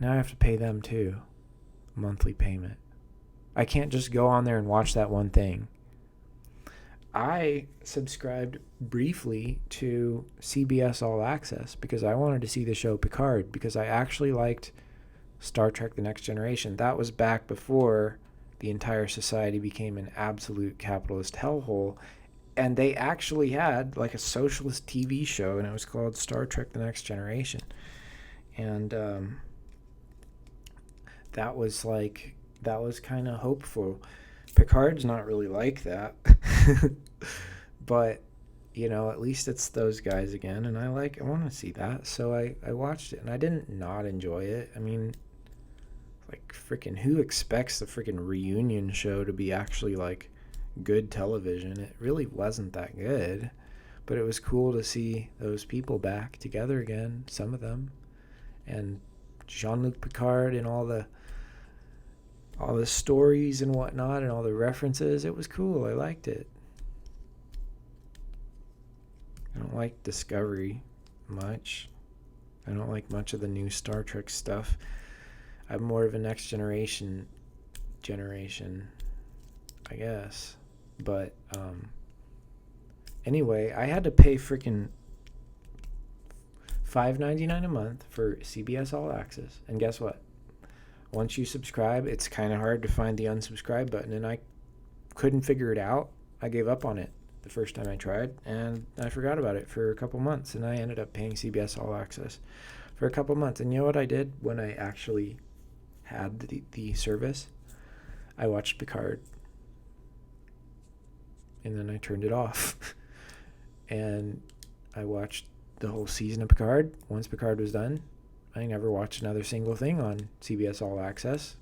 Now I have to pay them too. Monthly payment. I can't just go on there and watch that one thing. I subscribed briefly to CBS All Access because I wanted to see the show Picard, because I actually liked Star Trek The Next Generation. That was back before the entire society became an absolute capitalist hellhole. And they actually had like a socialist TV show, and it was called Star Trek The Next Generation. And that was kind of hopeful. Picard's not really like that. But, you know, at least it's those guys again, and I want to see that. So I watched it, and I didn't not enjoy it. I mean, like, freaking who expects the freaking reunion show to be actually like good television? It really wasn't that good, but it was cool to see those people back together again, some of them, and Jean-Luc Picard and all the stories and whatnot and all the references. It was cool. I liked it. I don't like Discovery much. I don't like much of the new Star Trek stuff. I'm more of a Next Generation, I guess. But anyway, I had to pay freaking $5.99 a month for CBS All Access. And guess what? Once you subscribe, it's kind of hard to find the unsubscribe button, and I couldn't figure it out. I gave up on it the first time I tried, and I forgot about it for a couple months, and I ended up paying CBS All Access for a couple months. And you know what I did when I actually had the service? I watched Picard, and then I turned it off. And I watched the whole season of Picard. Once Picard was done, I never watched another single thing on CBS All Access.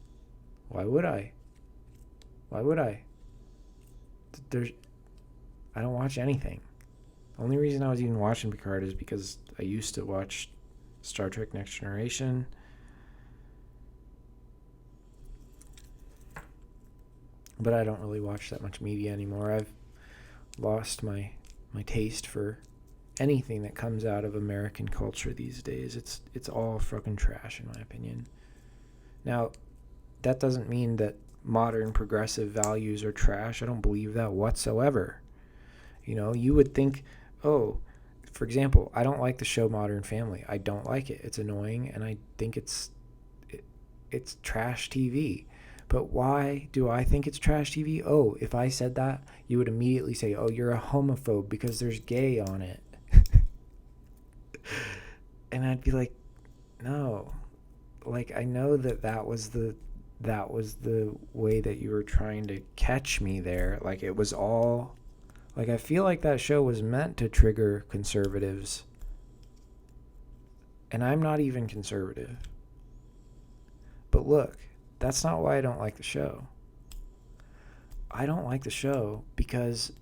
Why would I? I don't watch anything. The only reason I was even watching Picard is because I used to watch Star Trek Next Generation. But I don't really watch that much media anymore. I've lost my taste for anything that comes out of American culture these days. It's all fucking trash, in my opinion. Now, that doesn't mean that modern progressive values are trash. I don't believe that whatsoever. You know, you would think, oh, for example, I don't like the show Modern Family. I don't like it. It's annoying, and I think it's trash TV. But why do I think it's trash TV? Oh, if I said that, you would immediately say, oh, you're a homophobe because there's gay on it. And I'd be like, no. Like, I know that was the way that you were trying to catch me there. Like, it was all... Like, I feel like that show was meant to trigger conservatives. And I'm not even conservative. But look, that's not why I don't like the show. I don't like the show because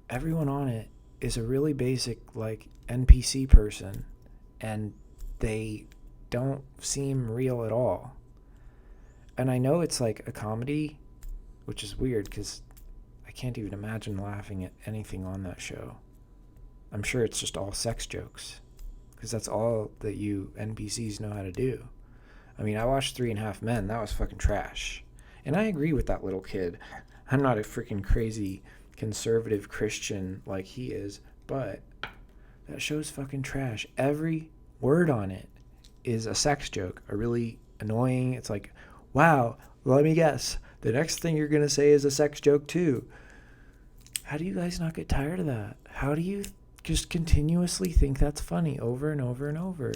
everyone on it is a really basic, like, NPC person. And they don't seem real at all. And I know it's like a comedy, which is weird because I can't even imagine laughing at anything on that show. I'm sure it's just all sex jokes because that's all that you NPCs know how to do. I mean, I watched 3.5 Men. That was fucking trash. And I agree with that little kid. I'm not a freaking crazy conservative Christian like he is, but that show's fucking trash. Every word on it is a sex joke, a really annoying... It's like, wow, let me guess. The next thing you're going to say is a sex joke too. How do you guys not get tired of that? How do you just continuously think that's funny over and over and over?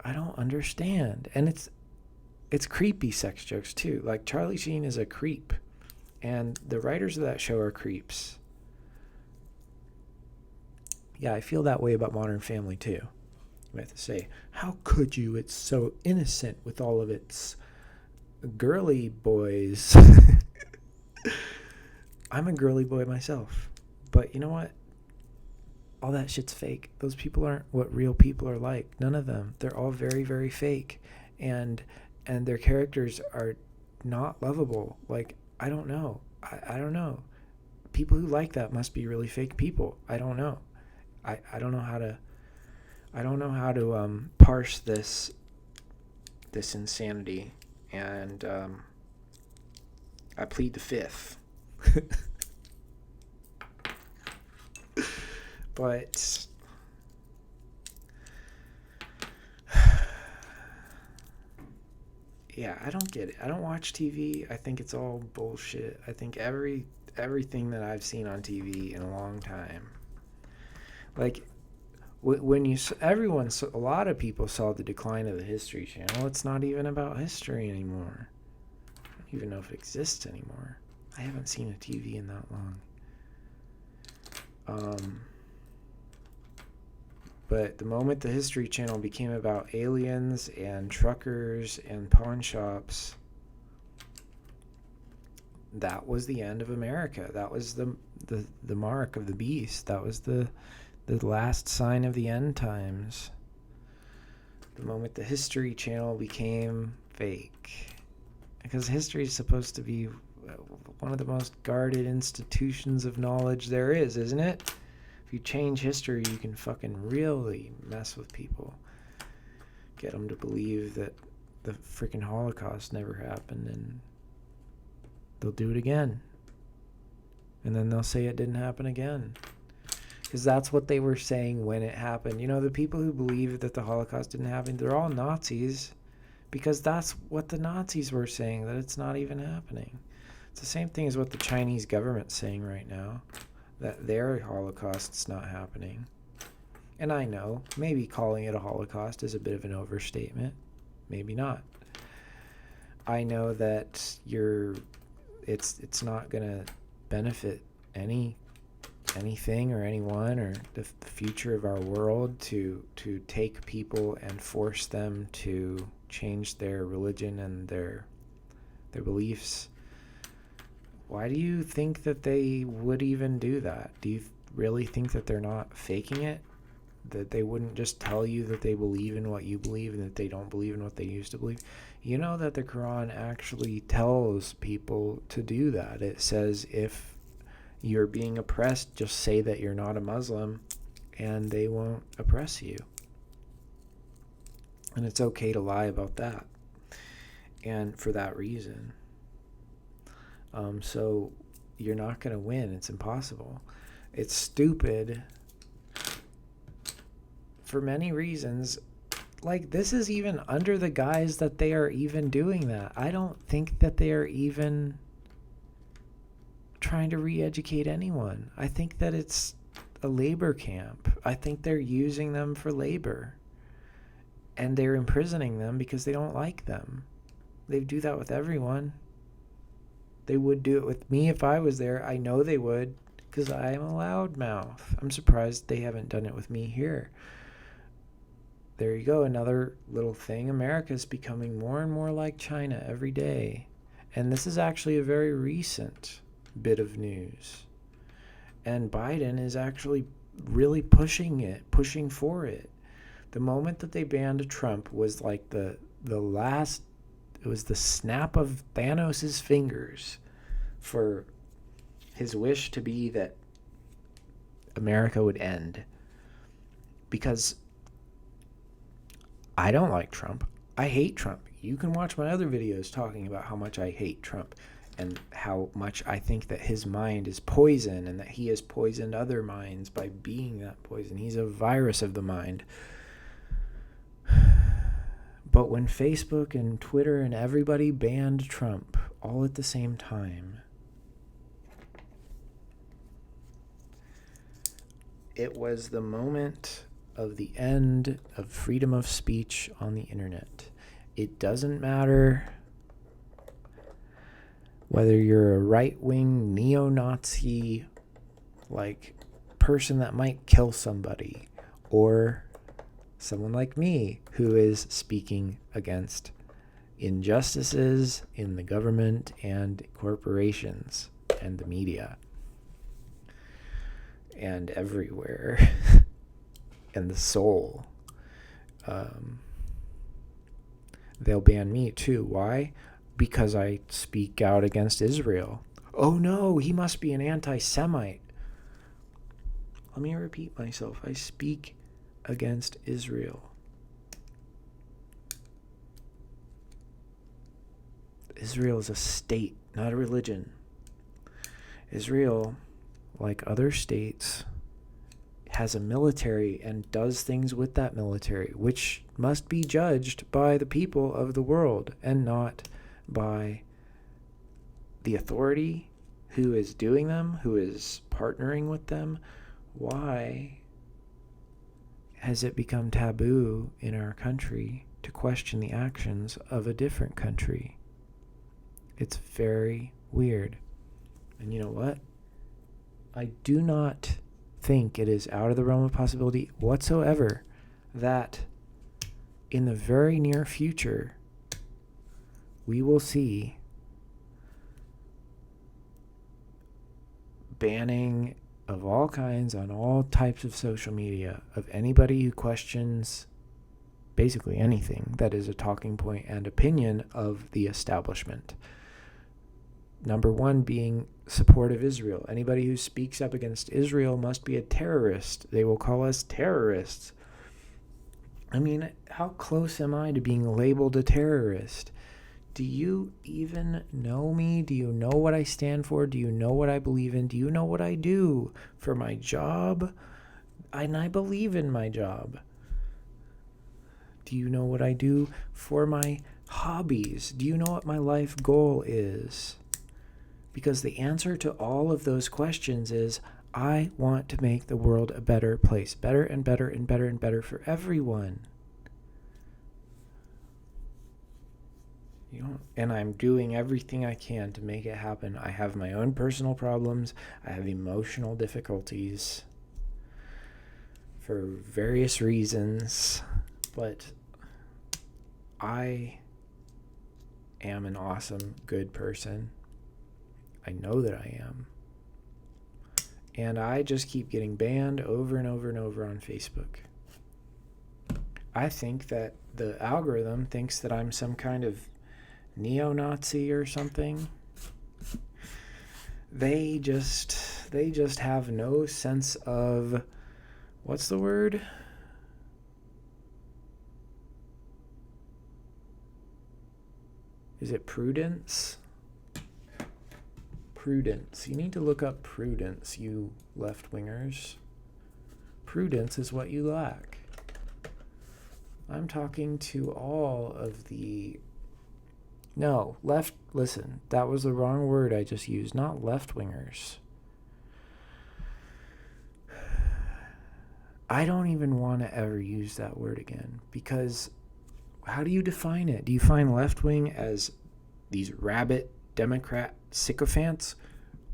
I don't understand. And it's creepy sex jokes too. Like, Charlie Sheen is a creep. And the writers of that show are creeps. Yeah, I feel that way about Modern Family too. I have to say, how could you? It's so innocent with all of its girly boys. I'm a girly boy myself. But you know what? all that shit's fake. Those people aren't what real people are like. None of them. They're all very, very fake. And their characters are not lovable. Like, I don't know. I don't know. People who like that must be really fake people. I don't know. I don't know how to parse this insanity, and I plead the fifth. But yeah, I don't get it. I don't watch TV. I think it's all bullshit. I think everything that I've seen on TV in a long time, like when a lot of people saw the decline of the History Channel. It's not even about history anymore. I don't even know if it exists anymore. I haven't seen a TV in that long. But the moment the History Channel became about aliens and truckers and pawn shops, that was the end of America. That was the mark of the beast. That was the last sign of the end times. The moment the History Channel became fake. Because history is supposed to be one of the most guarded institutions of knowledge there is, isn't it? If you change history, you can fucking really mess with people. Get them to believe that the freaking Holocaust never happened, and they'll do it again. And then they'll say it didn't happen again. Because that's what they were saying when it happened. You know, the people who believe that the Holocaust didn't happen, they're all Nazis. Because that's what the Nazis were saying, that it's not even happening. It's the same thing as what the Chinese government's saying right now, that their Holocaust's not happening. And I know, maybe calling it a Holocaust is a bit of an overstatement. Maybe not. I know that it's not going to benefit anything or anyone or the future of our world to take people and force them to change their religion and their beliefs. Why do you think that they would even do that? Do you really think that they're not faking it? That they wouldn't just tell you that they believe in what you believe and that they don't believe in what they used to believe? You know that the Quran actually tells people to do that. It says if you're being oppressed, just say that you're not a Muslim and they won't oppress you. And it's okay to lie about that. And for that reason. So you're not going to win. It's impossible. It's stupid for many reasons. Like, this is even under the guise that they are even doing that. I don't think that they are even trying to re-educate anyone. I think that it's a labor camp. I think they're using them for labor. And they're imprisoning them because they don't like them. They do that with everyone. They would do it with me if I was there. I know they would, because I am a loudmouth. I'm surprised they haven't done it with me here. There you go, another little thing. America's becoming more and more like China every day. And this is actually a very recent bit of news. And Biden is actually really pushing for it. The moment that they banned Trump was like the last, it was the snap of Thanos' fingers for his wish to be that America would end. Because I don't like Trump. I hate Trump. You can watch my other videos talking about how much I hate Trump and how much I think that his mind is poison and that he has poisoned other minds by being that poison. He's a virus of the mind. But when Facebook and Twitter and everybody banned Trump all at the same time, it was the moment of the end of freedom of speech on the internet. It doesn't matter whether you're a right-wing neo-Nazi like person that might kill somebody, or someone like me who is speaking against injustices in the government and corporations and the media. and everywhere. And the soul. They'll ban me too. Why? Because I speak out against Israel. Oh no, he must be an anti-Semite. Let me repeat myself. I speak against Israel. Israel is a state, not a religion. Israel, like other states, has a military and does things with that military, which must be judged by the people of the world and not by the authority who is doing them, who is partnering with them. Why has it become taboo in our country to question the actions of a different country? It's very weird. And you know what? I do not think it is out of the realm of possibility whatsoever that in the very near future we will see banning of all kinds on all types of social media of anybody who questions basically anything that is a talking point and opinion of the establishment. Number one being support of Israel. Anybody who speaks up against Israel must be a terrorist. They will call us terrorists. I mean, how close am I to being labeled a terrorist? Do you even know me? Do you know what I stand for? Do you know what I believe in? Do you know what I do for my job? And I believe in my job. Do you know what I do for my hobbies? Do you know what my life goal is? Because the answer to all of those questions is, I want to make the world a better place. Better and better and better and better for everyone. And I'm doing everything I can to make it happen. I have my own personal problems. I have emotional difficulties for various reasons. But I am an awesome, good person. I know that I am. And I just keep getting banned over and over and over on Facebook. I think that the algorithm thinks that I'm some kind of neo-Nazi or something. They just have no sense of, what's the word? Is it prudence? Prudence. You need to look up prudence, you left-wingers. Prudence is what you lack. I'm talking to all of the... No, listen, that was the wrong word I just used, not left-wingers. I don't even want to ever use that word again, because how do you define it? Do you find left-wing as these rabid Democrat sycophants,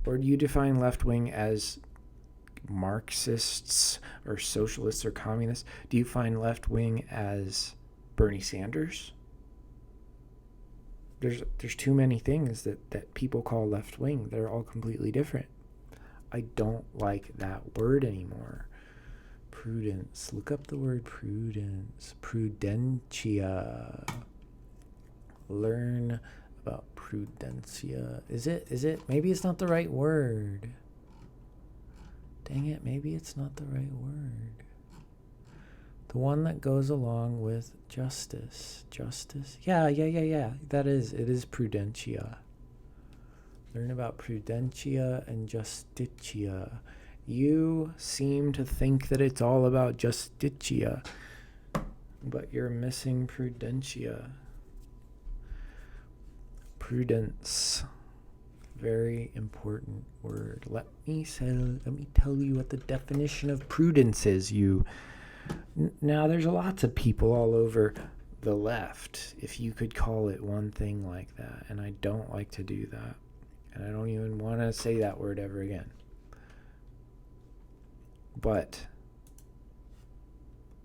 or do you define left-wing as Marxists or socialists or communists? Do you find left-wing as Bernie Sanders? There's too many things that people call left-wing. They're all completely different. I don't like that word anymore. Prudence. Look up the word prudence. Prudentia. Learn about prudentia. Is it? Maybe it's not the right word. Dang it, maybe it's not the right word. The one that goes along with justice. Justice? Yeah. It is prudentia. Learn about prudentia and justitia. You seem to think that it's all about justitia, but you're missing prudentia. Prudence. Very important word. Let me tell you what the definition of prudence is. Now, there's lots of people all over the left, if you could call it one thing like that, and I don't like to do that, and I don't even want to say that word ever again. But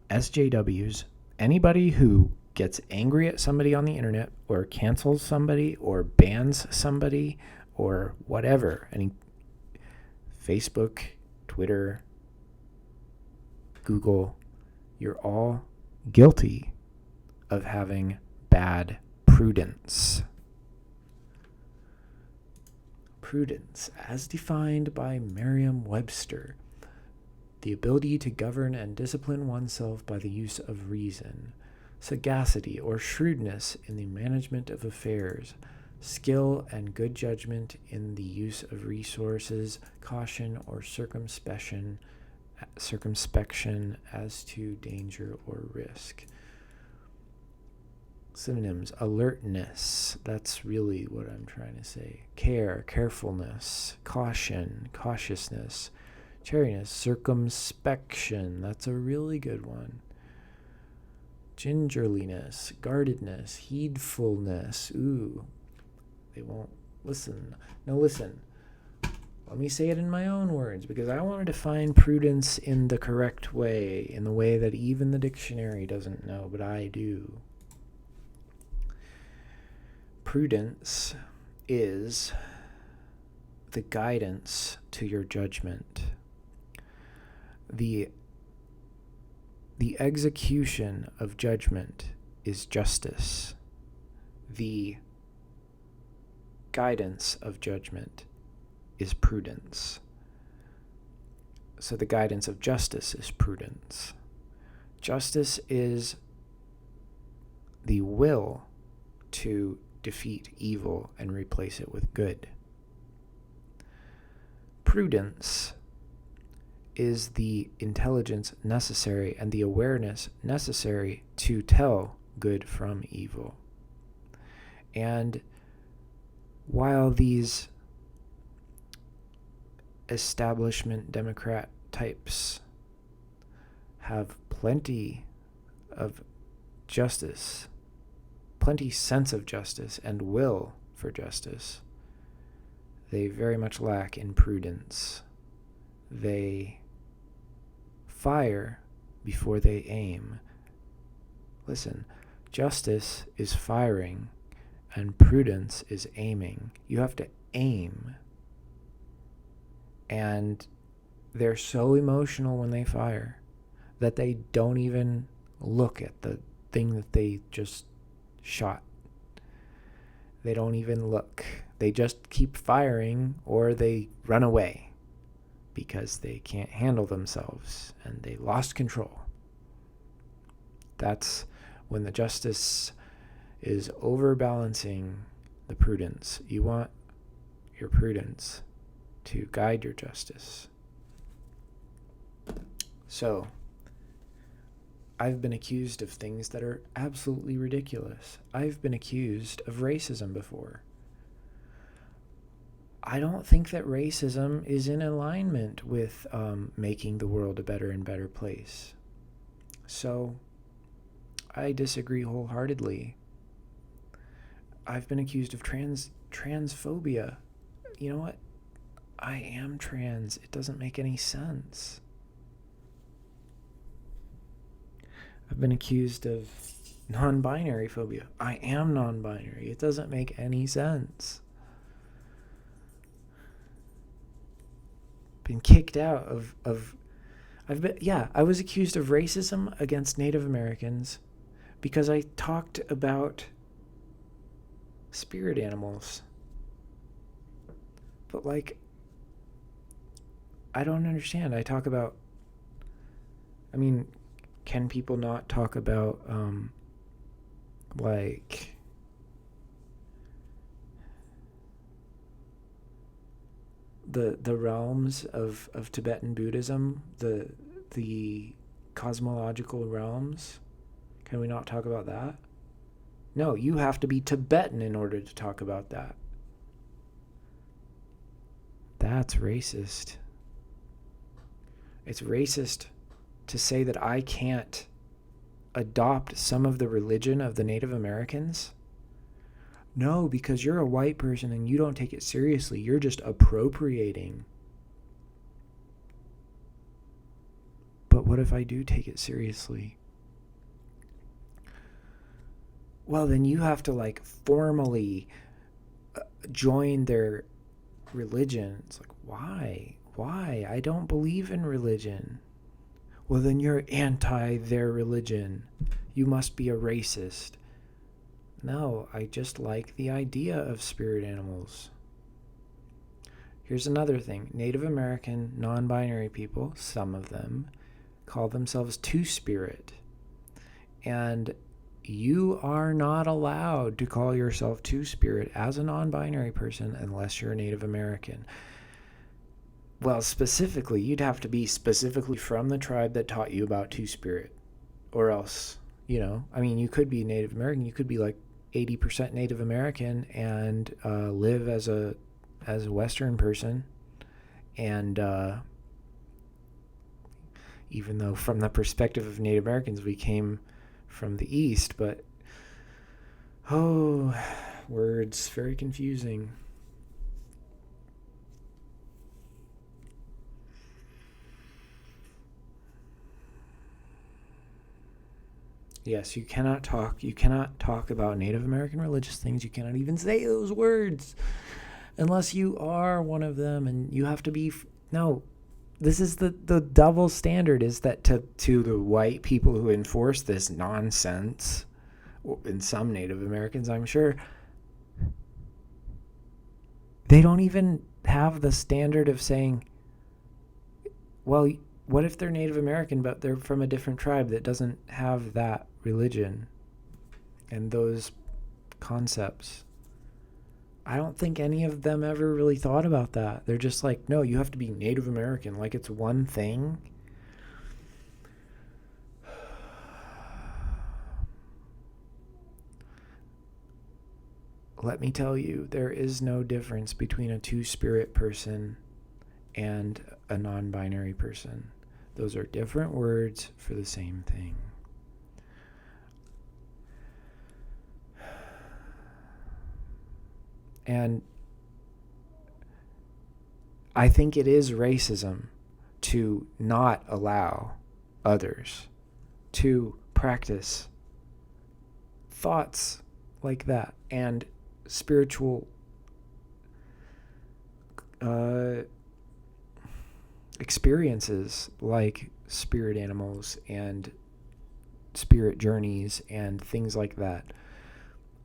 SJWs, anybody who gets angry at somebody on the internet or cancels somebody or bans somebody or whatever, Facebook, Twitter, Google, you're all guilty of having bad prudence. Prudence, as defined by Merriam-Webster, the ability to govern and discipline oneself by the use of reason, sagacity or shrewdness in the management of affairs, skill and good judgment in the use of resources, caution or circumspection as to danger or risk. Synonyms: alertness, that's really what I'm trying to say. Care, carefulness. Caution, cautiousness. Chariness, circumspection, that's a really good one. Gingerliness, guardedness, heedfulness. Ooh, they won't listen. No, listen. Let me say it in my own words, because I want to define prudence in the correct way, in the way that even the dictionary doesn't know, but I do. Prudence is the guidance to your judgment. The execution of judgment is justice. The guidance of judgment is prudence. So the guidance of justice is prudence. Justice is the will to defeat evil and replace it with good. Prudence is the intelligence necessary and the awareness necessary to tell good from evil. And while these establishment Democrat types have plenty of justice, plenty sense of justice and will for justice, they very much lack in prudence. They fire before they aim. Listen, justice is firing and prudence is aiming. You have to aim. And they're so emotional when they fire that they don't even look at the thing that they just shot. They don't even look. They just keep firing, or they run away because they can't handle themselves and they lost control. That's when the justice is overbalancing the prudence. You want your prudence to guide your justice. So, I've been accused of things that are absolutely ridiculous. I've been accused of racism before. I don't think that racism is in alignment with making the world a better and better place. So, I disagree wholeheartedly. I've been accused of transphobia. You know what? I am trans. It doesn't make any sense. I've been accused of non-binary phobia. I am non-binary. It doesn't make any sense. Been kicked out of I was accused of racism against Native Americans because I talked about spirit animals. But I don't understand. Can people not talk about the realms of Tibetan Buddhism, the cosmological realms? Can we not talk about that? No, you have to be Tibetan in order to talk about that. That's racist. It's racist to say that I can't adopt some of the religion of the Native Americans. No, because you're a white person and you don't take it seriously. You're just appropriating. But what if I do take it seriously? Well, then you have to formally join their religion. It's why? Why? I don't believe in religion. Well, then you're anti their religion. You must be a racist. No, I just like the idea of spirit animals. Here's another thing. Native American non-binary people, some of them, call themselves Two-Spirit. And you are not allowed to call yourself Two-Spirit as a non-binary person unless you're a Native American. Well, specifically, you'd have to be specifically from the tribe that taught you about Two-Spirit. Or else, I mean, you could be Native American. You could be like 80% Native American and live as a Western person. And even though from the perspective of Native Americans, we came from the East, but words, very confusing. Yes, you cannot talk about Native American religious things. You cannot even say those words unless you are one of them, and you have to be. No, this is the double standard, is that to the white people who enforce this nonsense, and some Native Americans, I'm sure, they don't even have the standard of saying, well, what if they're Native American but they're from a different tribe that doesn't have that religion and those concepts? I don't think any of them ever really thought about that. They're just like, no, you have to be Native American, like it's one thing. Let me tell you, there is no difference between a Two-Spirit person and a non-binary person. Those are different words for the same thing. And I think it is racism to not allow others to practice thoughts like that and spiritual experiences like spirit animals and spirit journeys and things like that.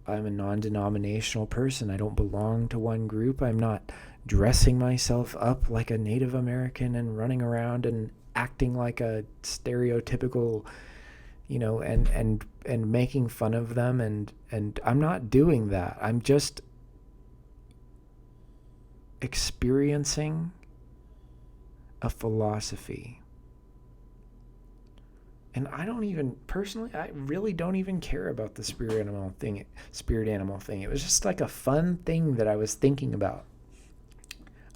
I'm a non-denominational person. I don't belong to one group. I'm not dressing myself up like a Native American and running around and acting like a stereotypical, and making fun of them, and I'm not doing that. I'm just experiencing a philosophy. And I really don't even care about the spirit animal thing. It was just like a fun thing that I was thinking about.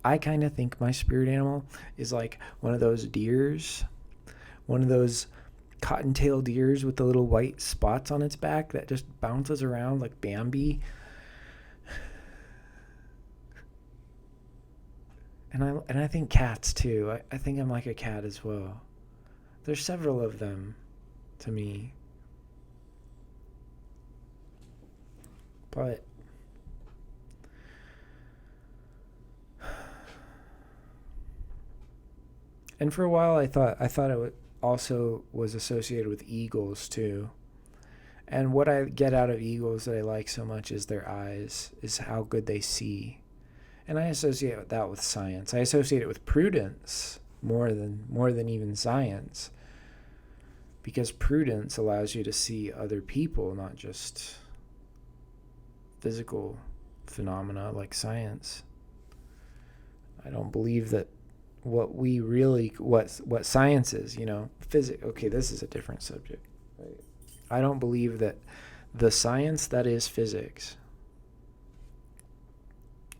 I kind of think my spirit animal is like one of those deers, one of those cottontail deers with the little white spots on its back that just bounces around like Bambi. And I think cats too. I think I'm like a cat as well. There's several of them to me. But and for a while I thought it also was associated with eagles too. And what I get out of eagles that I like so much is their eyes, is how good they see. And I associate that with science. I associate it with prudence more than even science, because prudence allows you to see other people, not just physical phenomena like science. I don't believe that what science is, physics. Okay, this is a different subject. Right? I don't believe that the science that is physics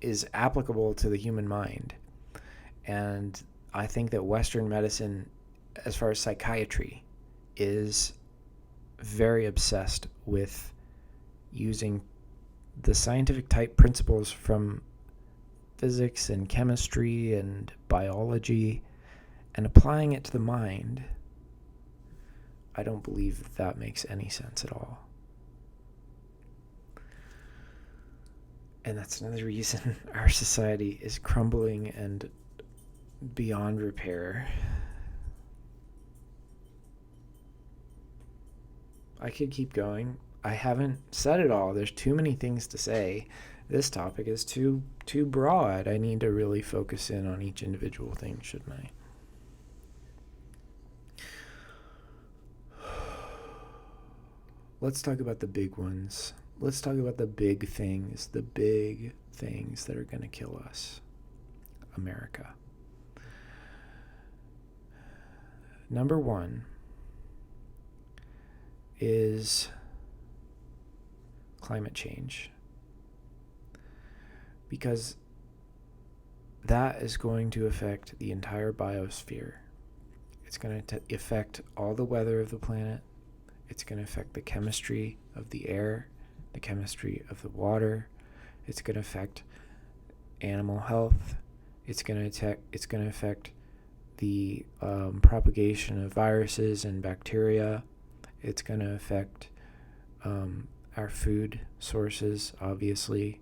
is applicable to the human mind. And I think that Western medicine, as far as psychiatry, is very obsessed with using the scientific type principles from physics and chemistry and biology and applying it to the mind. I don't believe that makes any sense at all. And that's another reason our society is crumbling and beyond repair. I could keep going. I haven't said it all. There's too many things to say. This topic is too broad. I need to really focus in on each individual thing, shouldn't I? Let's talk about the big ones. Let's talk about the big things that are going to kill us. America. Number one is climate change. Because that is going to affect the entire biosphere. It's going to affect all the weather of the planet. It's going to affect the chemistry of the air, the chemistry of the water. It's going to affect animal health. It's going to affect the propagation of viruses and bacteria. It's going to affect our food sources, obviously.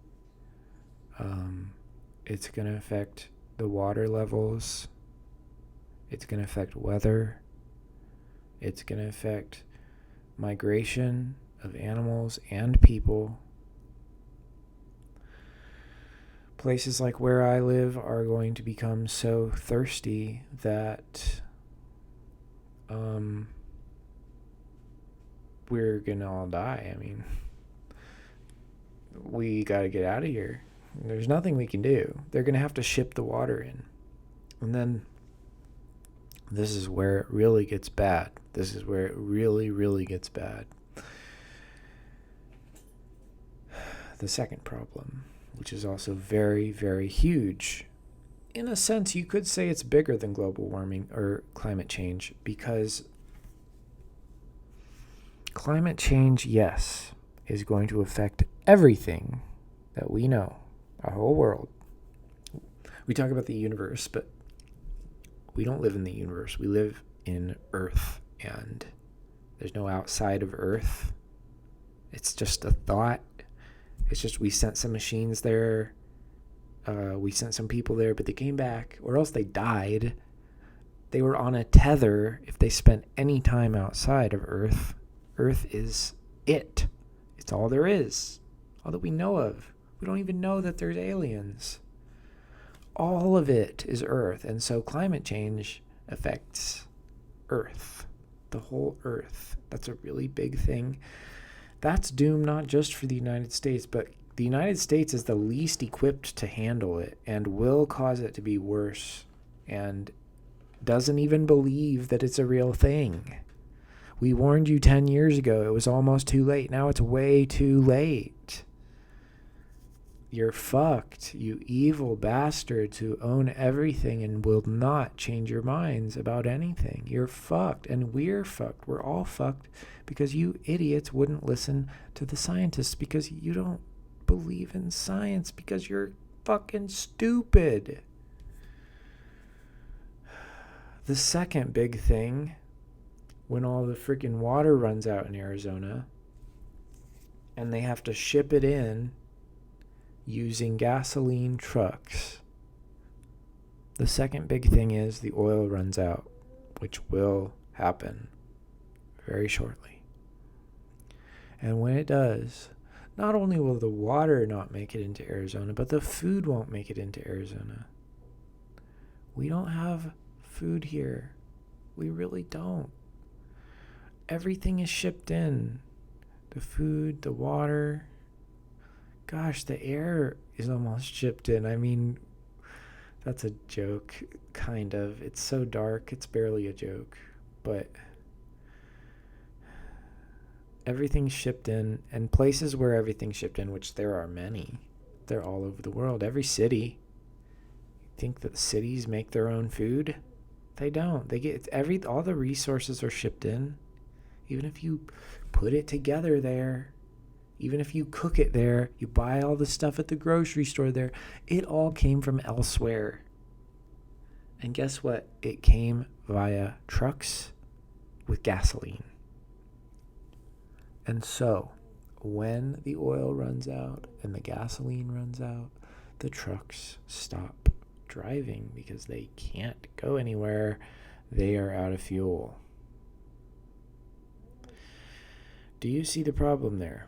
It's going to affect the water levels. It's going to affect weather. It's going to affect migration of animals and people. Places like where I live are going to become so thirsty that we're going to all die. I mean, we got to get out of here. There's nothing we can do. They're going to have to ship the water in. And then this is where it really gets bad. This is where it really, really gets bad. The second problem, which is also very, very huge. In a sense, you could say it's bigger than global warming or climate change, because climate change, yes, is going to affect everything that we know, our whole world. We talk about the universe, but we don't live in the universe. We live in Earth, and there's no outside of Earth. It's just a thought. It's just we sent some machines there. We sent some people there, but they came back, or else they died. They were on a tether if they spent any time outside of Earth. Earth is it. It's all there is. All that we know of. We don't even know that there's aliens. All of it is Earth. And so climate change affects Earth. The whole Earth. That's a really big thing. That's doom not just for the United States, but the United States is the least equipped to handle it and will cause it to be worse and doesn't even believe that it's a real thing. We warned you 10 years ago. It was almost too late. Now it's way too late. You're fucked, you evil bastards who own everything and will not change your minds about anything. You're fucked, and we're fucked. We're all fucked because you idiots wouldn't listen to the scientists, because you don't believe in science, because you're fucking stupid. The second big thing, when all the freaking water runs out in Arizona and they have to ship it in using gasoline trucks. The second big thing is the oil runs out, which will happen very shortly. And when it does, not only will the water not make it into Arizona, but the food won't make it into Arizona. We don't have food here. We really don't. Everything is shipped in. The food, the water. Gosh, the air is almost shipped in. I mean, that's a joke, kind of. It's so dark, it's barely a joke. But everything's shipped in, and places where everything's shipped in, which there are many, they're all over the world. Every city. You think that cities make their own food? They don't. They get all the resources are shipped in. Even if you put it together there, even if you cook it there, you buy all the stuff at the grocery store there, it all came from elsewhere. And guess what? It came via trucks with gasoline. And so, when the oil runs out and the gasoline runs out, the trucks stop driving because they can't go anywhere. They are out of fuel. Do you see the problem there?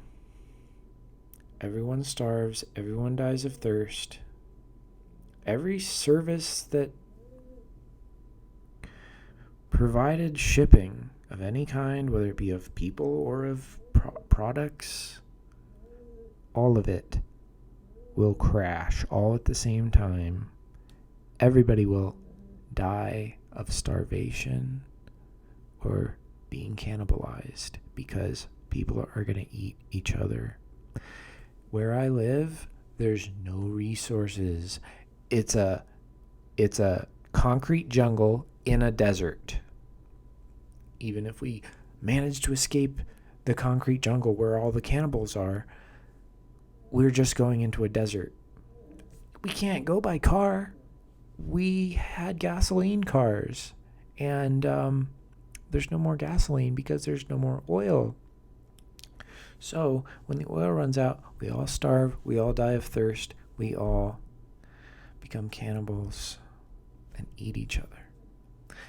Everyone starves. Everyone dies of thirst. Every service that provided shipping of any kind, whether it be of people or of products, all of it will crash all at the same time. Everybody will die of starvation or being cannibalized because people are going to eat each other. Where I live, there's no resources. It's a concrete jungle in a desert. Even if we manage to escape the concrete jungle where all the cannibals are, we're just going into a desert. We can't go by car. We had gasoline cars, and there's no more gasoline because there's no more oil. So when the oil runs out, we all starve, we all die of thirst, we all become cannibals and eat each other.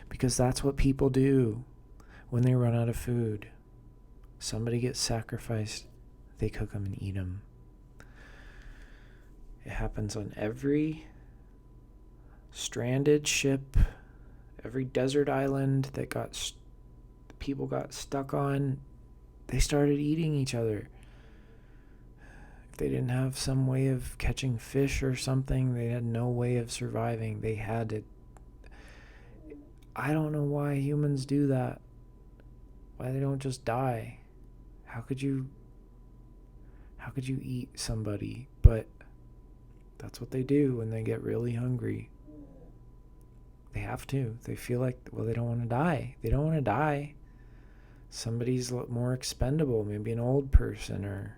Because that's what people do when they run out of food. Somebody gets sacrificed, they cook them and eat them. It happens on every stranded ship, every desert island that people got stuck on. They started eating each other. If they didn't have some way of catching fish or something, they had no way of surviving. They had to. I don't know why humans do that. Why they don't just die. How could you eat somebody? But that's what they do when they get really hungry. They have to. They feel like, well, they don't want to die. They don't want to die. Somebody's more expendable, maybe an old person or...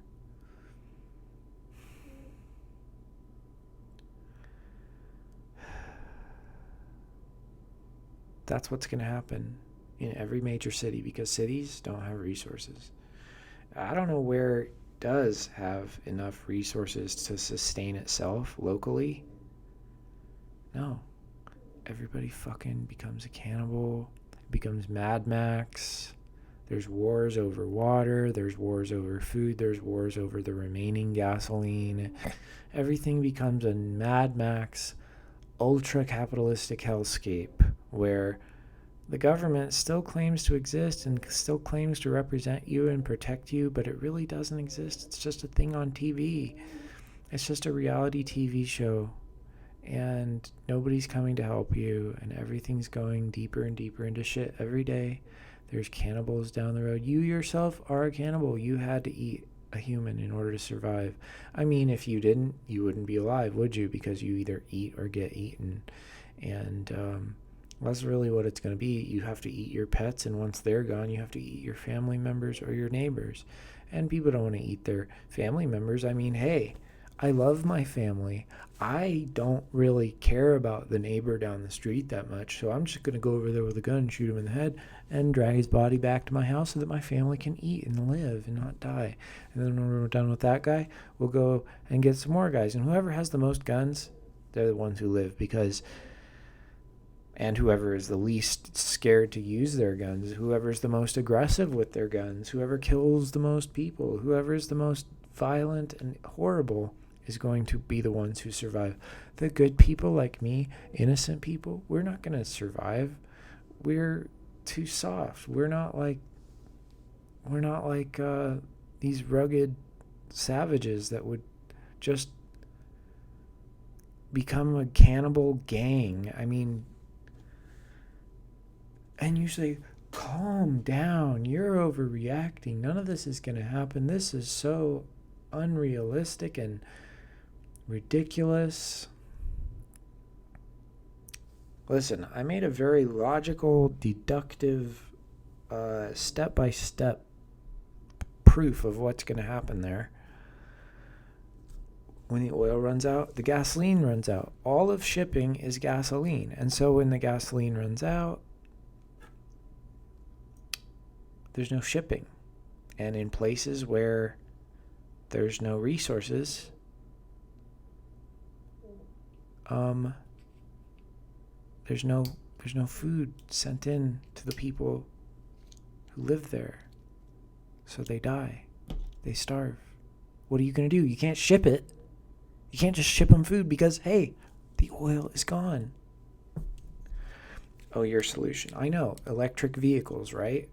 That's what's going to happen in every major city because cities don't have resources. I don't know where it does have enough resources to sustain itself locally. No. Everybody fucking becomes a cannibal, becomes Mad Max. There's wars over water, there's wars over food, there's wars over the remaining gasoline. Everything becomes a Mad Max, ultra-capitalistic hellscape where the government still claims to exist and still claims to represent you and protect you, but it really doesn't exist. It's just a thing on TV. It's just a reality TV show. And nobody's coming to help you, and everything's going deeper and deeper into shit every day. There's cannibals down the road. You yourself are a cannibal. You had to eat a human in order to survive. I mean, if you didn't, you wouldn't be alive, would you? Because you either eat or get eaten. And that's really what it's going to be. You have to eat your pets, and once they're gone, you have to eat your family members or your neighbors. And people don't want to eat their family members. I mean, hey, I love my family. I don't really care about the neighbor down the street that much, so I'm just going to go over there with a gun and shoot him in the head and drag his body back to my house so that my family can eat and live and not die. And then when we're done with that guy, we'll go and get some more guys. And whoever has the most guns, they're the ones who live and whoever is the least scared to use their guns, whoever is the most aggressive with their guns, whoever kills the most people, whoever is the most violent and horrible is going to be the ones who survive. The good people like me, innocent people, we're not going to survive. We're too soft. We're not like these rugged savages that would just become a cannibal gang. I mean, and you say, calm down, you're overreacting. None of this is going to happen. This is so unrealistic and ridiculous. Listen, I made a very logical, deductive, step-by-step proof of what's going to happen there. When the oil runs out, the gasoline runs out. All of shipping is gasoline. And so when the gasoline runs out, there's no shipping. And in places where there's no resources, There's no food sent in to the people who live there. So they die. They starve. What are you going to do? You can't ship it. You can't just ship them food because, hey, the oil is gone. Oh, your solution. I know. Electric vehicles, right?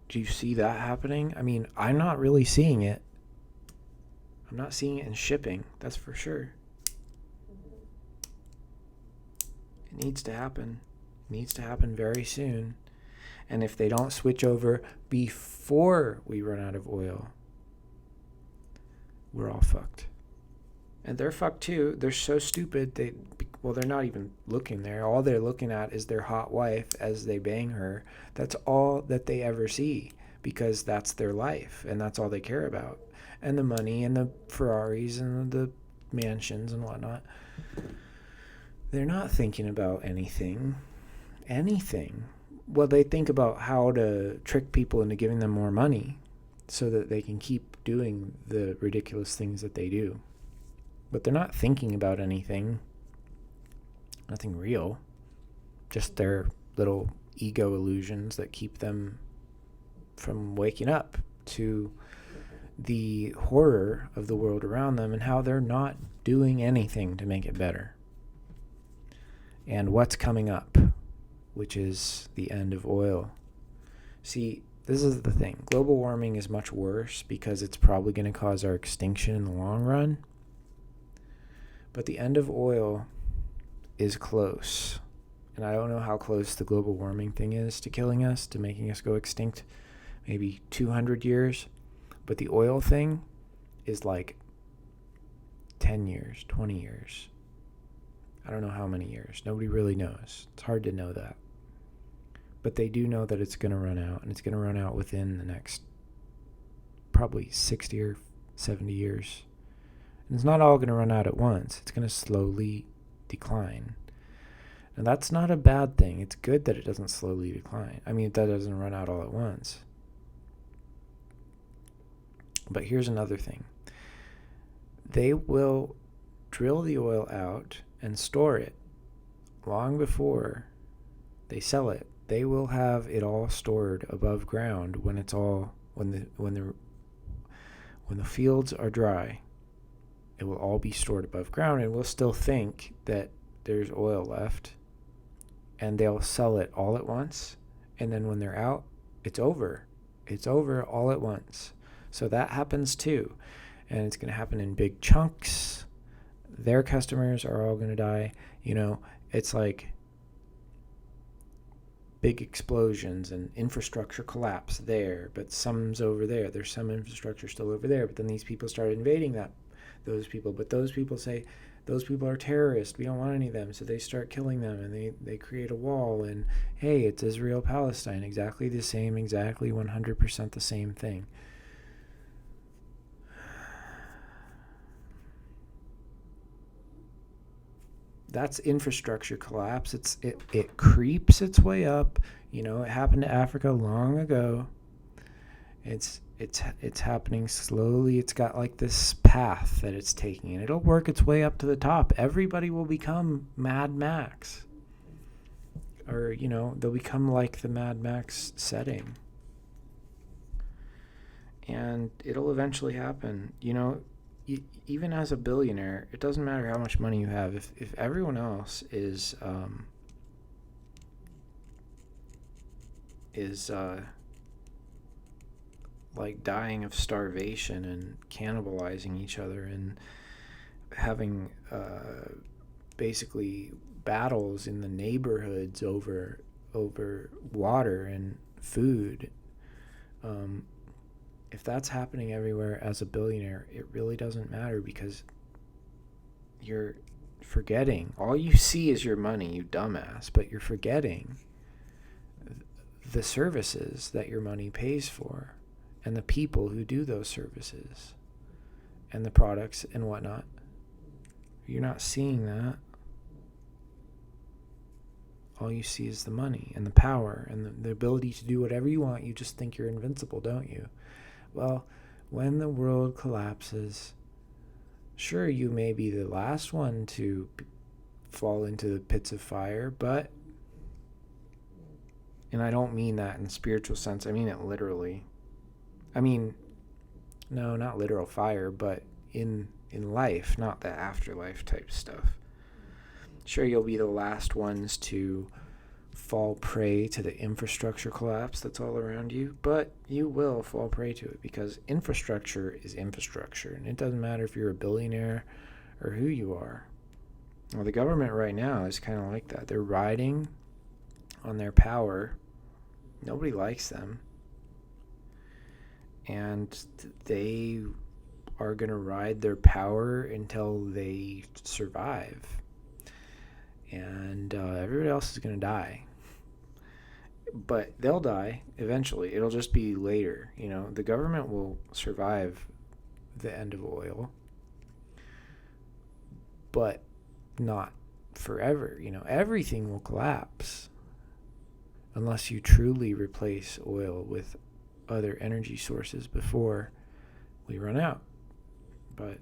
Do you see that happening? I mean, I'm not really seeing it. I'm not seeing it in shipping. That's for sure. It needs to happen. It needs to happen very soon. And if they don't switch over before we run out of oil, we're all fucked. And they're fucked too. They're so stupid. They're not even looking there. All they're looking at is their hot wife as they bang her. That's all that they ever see because that's their life and that's all they care about. And the money and the Ferraris and the mansions and whatnot. They're not thinking about anything. Well, they think about how to trick people into giving them more money so that they can keep doing the ridiculous things that they do. But they're not thinking about anything. Nothing real. Just their little ego illusions that keep them from waking up to the horror of the world around them and how they're not doing anything to make it better. And what's coming up, which is the end of oil. See, this is the thing. Global warming is much worse because it's probably going to cause our extinction in the long run. But the end of oil is close. And I don't know how close the global warming thing is to killing us, to making us go extinct. Maybe 200 years. But the oil thing is like 10 years, 20 years. I don't know how many years. Nobody really knows. It's hard to know that. But they do know that it's going to run out. And it's going to run out within the next probably 60 or 70 years. And it's not all going to run out at once. It's going to slowly decline. And that's not a bad thing. It's good that it doesn't slowly decline. I mean, that doesn't run out all at once. But here's another thing. They will drill the oil out and store it long before they sell it. They will have it all stored above ground when it's all when the fields are dry. It will all be stored above ground, and we'll still think that there's oil left, and they'll sell it all at once, and then when they're out, it's over. It's over all at once. So that happens too, and it's going to happen in big chunks. Their customers are all going to die. You know, it's like big explosions and infrastructure collapse there, but some's over there. There's some infrastructure still over there, but then these people start invading those people. But those people say, those people are terrorists. We don't want any of them. So they start killing them, and they create a wall. And, hey, it's Israel-Palestine. Exactly the same, exactly 100% the same thing. That's infrastructure collapse. It creeps its way up. You know, it happened to Africa long ago. It's happening slowly. It's got like this path that it's taking, and it'll work its way up to the top. Everybody will become Mad Max. Or, you know, they'll become like the Mad Max setting. And it'll eventually happen. You know, even as a billionaire, it doesn't matter how much money you have. If everyone else is like dying of starvation and cannibalizing each other and having basically battles in the neighborhoods over water and food, if that's happening everywhere as a billionaire, it really doesn't matter because you're forgetting. All you see is your money, you dumbass, but you're forgetting the services that your money pays for and the people who do those services and the products and whatnot. You're not seeing that. All you see is the money and the power and the ability to do whatever you want. You just think you're invincible, don't you? Well, when the world collapses, sure, you may be the last one to fall into the pits of fire, and I don't mean that in a spiritual sense, I mean it literally. I mean, no, not literal fire, but in life, not the afterlife type stuff. Sure, you'll be the last ones to fall prey to the infrastructure collapse that's all around you, but you will fall prey to it because infrastructure is infrastructure, and it doesn't matter if you're a billionaire or who you are. Well, the government right now is kind of like that. They're riding on their power. Nobody likes them. And they are going to ride their power until they survive. And everybody else is going to die. But they'll die eventually. It'll just be later. You know, the government will survive the end of oil, but not forever. You know, everything will collapse unless you truly replace oil with other energy sources before we run out. But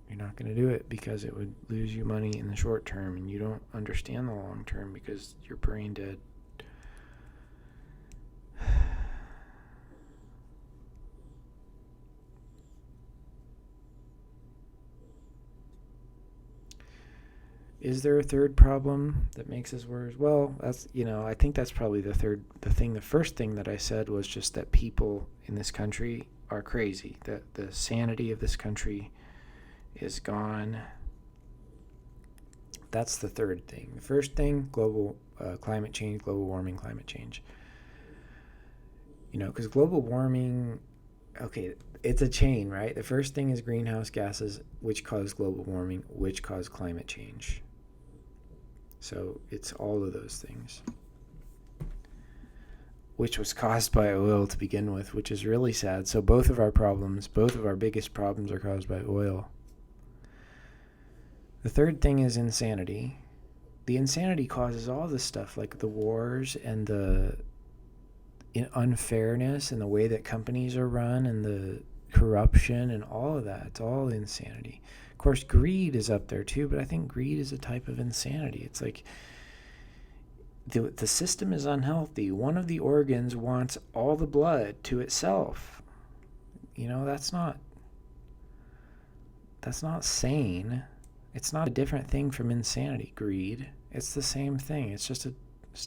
you're not going to do it because it would lose you money in the short term, and you don't understand the long term because you're brain dead. Is there a third problem that makes us worse? Well, that's, I think that's probably the first thing that I said was just that people in this country are crazy, that the sanity of this country is gone. That's the third thing. The first thing, global climate change, global warming, climate change. Because global warming, okay, it's a chain, right? The first thing is greenhouse gases, which cause global warming, which cause climate change. So it's all of those things, which was caused by oil to begin with, which is really sad. So both of our biggest problems are caused by oil. The third thing is insanity. The insanity causes all this stuff, like the wars and the unfairness and the way that companies are run and the corruption and all of that. It's all insanity. Of course, greed is up there too, but I think greed is a type of insanity. It's like the system is unhealthy. One of the organs wants all the blood to itself. That's not sane. It's not a different thing from insanity, greed. It's the same thing. It's just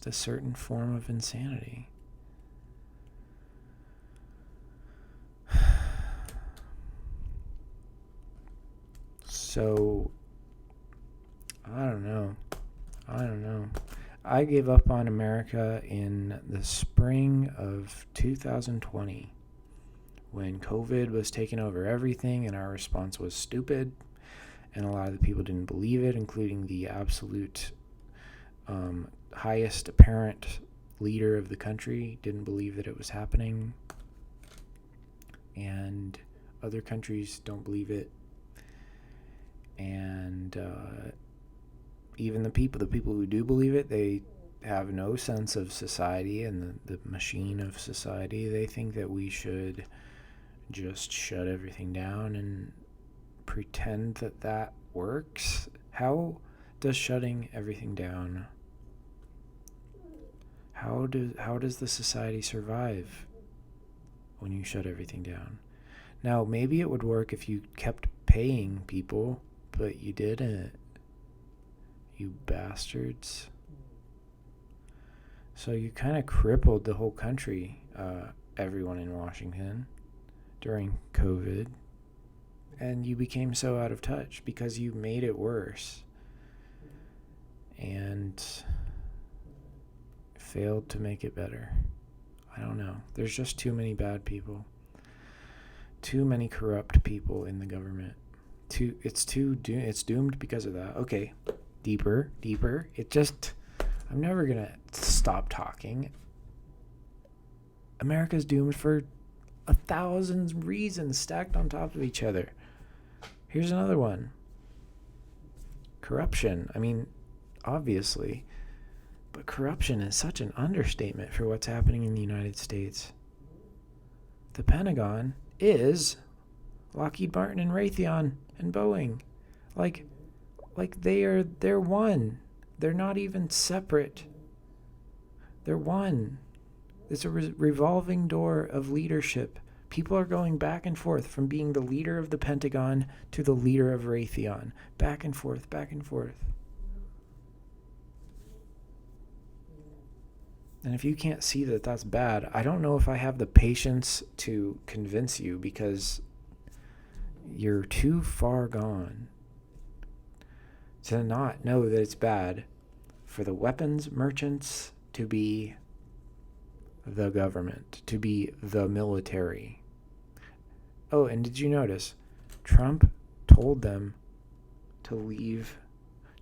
a certain form of insanity. So, I don't know. I gave up on America in the spring of 2020 when COVID was taking over everything and our response was stupid. And a lot of the people didn't believe it, including the absolute highest apparent leader of the country didn't believe that it was happening. And other countries don't believe it. And even the people who do believe it, they have no sense of society and the machine of society. They think that we should just shut everything down and pretend that works. How does shutting everything down, how does the society survive when you shut everything down? Now, maybe it would work if you kept paying people, but you didn't, you bastards. So you kind of crippled the whole country, everyone in Washington during COVID. And you became so out of touch because you made it worse and failed to make it better. I don't know. There's just too many bad people. Too many corrupt people in the government. It's doomed because of that. Okay, deeper. I'm never going to stop talking. America's doomed for 1,000 reasons stacked on top of each other. Here's another one. Corruption. I mean, obviously. But corruption is such an understatement for what's happening in the United States. The Pentagon is Lockheed Martin and Raytheon and Boeing. Like, Like they're one. They're not even separate. They're one. It's a revolving door of leadership. People are going back and forth from being the leader of the Pentagon to the leader of Raytheon. Back and forth, back and forth. And if you can't see that that's bad, I don't know if I have the patience to convince you, because you're too far gone to not know that it's bad for the weapons merchants to be the government, to be the military. Oh, and did you notice? Trump told them to leave.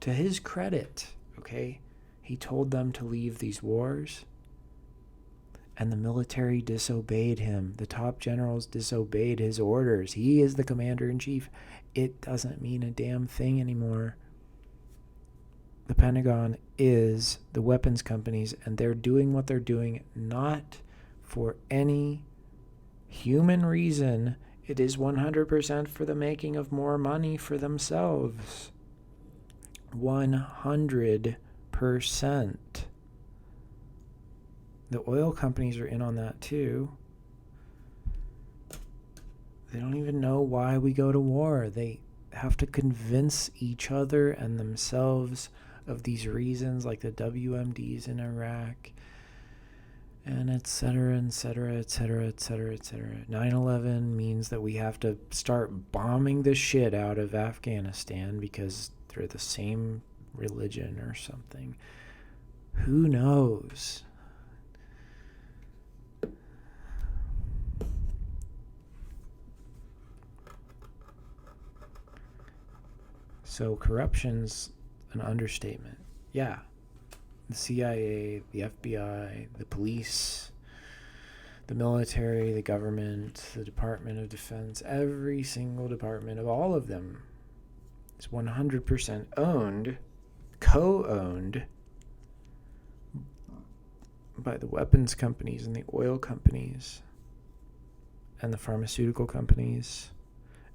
To his credit, okay? He told them to leave these wars, and the military disobeyed him. The top generals disobeyed his orders. He is the commander-in-chief. It doesn't mean a damn thing anymore. The Pentagon is the weapons companies, and they're doing what they're doing not for any human reason. It is 100% for the making of more money for themselves. 100%. The oil companies are in on that too. They don't even know why we go to war. They have to convince each other and themselves of these reasons, like the WMDs in Iraq, and et cetera, et cetera, et cetera, et cetera, et cetera. 9/11 means that we have to start bombing the shit out of Afghanistan because they're the same religion or something. Who knows? So corruption's an understatement. Yeah. The CIA, the FBI, the police, the military, the government, the Department of Defense, every single department of all of them is 100% owned, co-owned by the weapons companies and the oil companies and the pharmaceutical companies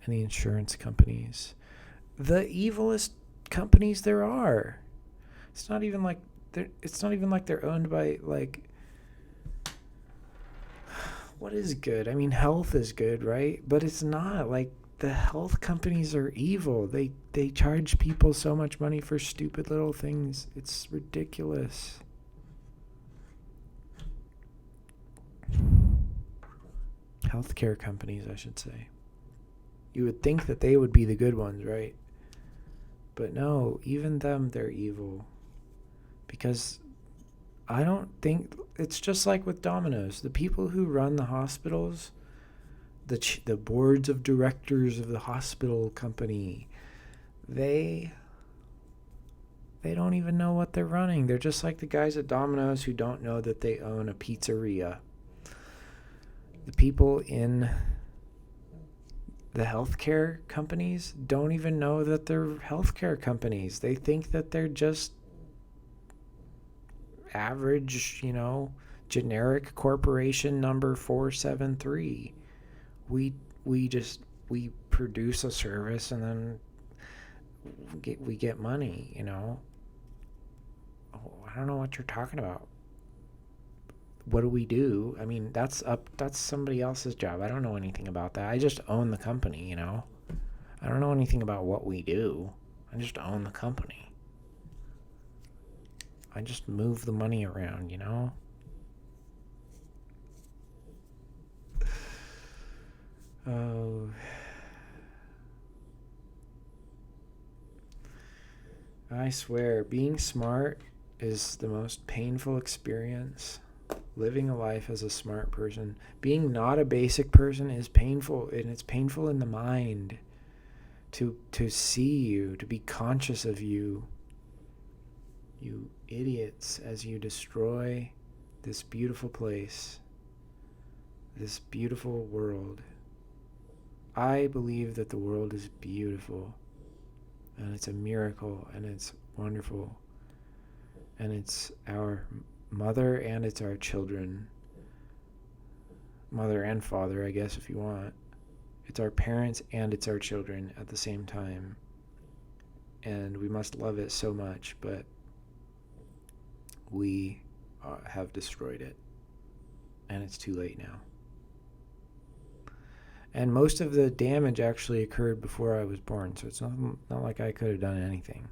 and the insurance companies. The evilest companies there are. It's not even like they're owned by, like, what is good? I mean, health is good, right? But it's not. Like, the health companies are evil. They charge people so much money for stupid little things. It's ridiculous. Healthcare companies, I should say. You would think that they would be the good ones, right? But no, even them, they're evil. Because I don't think, it's just like with Domino's. The people who run the hospitals, the boards of directors of the hospital company, they don't even know what they're running. They're just like the guys at Domino's who don't know that they own a pizzeria. The people in the healthcare companies don't even know that they're healthcare companies. They think that they're just average, generic corporation number 473. We produce a service and then we get money, I don't know what you're talking about. What do we do? I mean, that's somebody else's job. I don't know anything about that. I just own the company, I don't know anything about what we do. I just own the company. I just move the money around, Oh. I swear, being smart is the most painful experience. Living a life as a smart person. Being not a basic person is painful, and it's painful in the mind to see you, to be conscious of you idiots, as you destroy this beautiful place, this beautiful world. I believe that the world is beautiful, and it's a miracle, and it's wonderful, and it's our mother and it's our children. Mother and father, I guess, if you want. It's our parents and it's our children at the same time. and we must love it so much, but we have destroyed it, and it's too late now. And most of the damage actually occurred before I was born, so it's not like I could have done anything.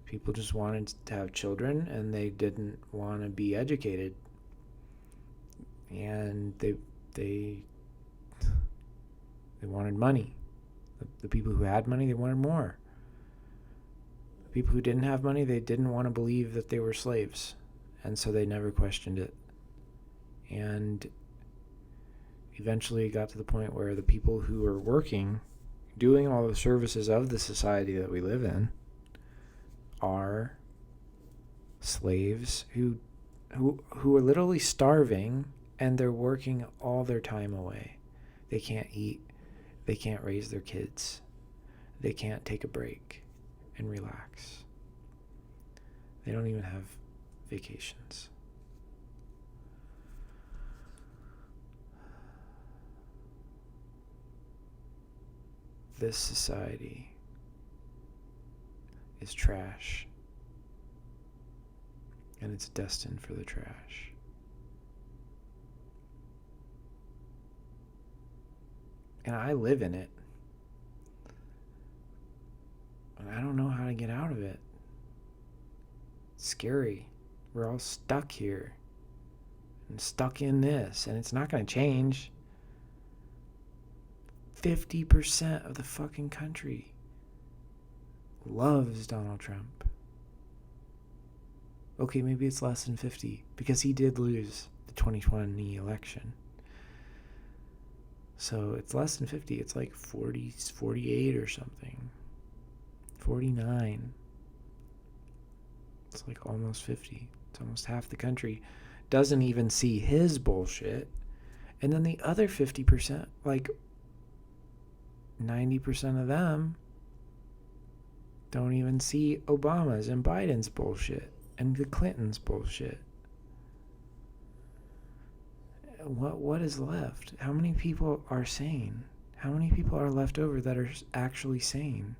People just wanted to have children, and they didn't want to be educated. And they wanted money. The people who had money, they wanted more. The people who didn't have money, they didn't want to believe that they were slaves, and so they never questioned it. And eventually it got to the point where the people who were working, doing all the services of the society that we live in, are slaves who are literally starving, and they're working all their time away. They can't eat. They can't raise their kids. They can't take a break and relax. They don't even have vacations. This society is trash, and it's destined for the trash. And I live in it, and I don't know how to get out of it. It's scary. We're all stuck here and stuck in this, and it's not going to change. 50% of the fucking country loves Donald Trump. Okay, maybe it's less than 50, because he did lose the 2020 election. So it's less than 50. It's like 40, 48 or something. 49. It's like almost 50. It's almost half the country doesn't even see his bullshit. And then the other 50%, like 90% of them, don't even see Obama's and Biden's bullshit and the Clintons' bullshit. What is left? How many people are sane? How many people are left over that are actually sane?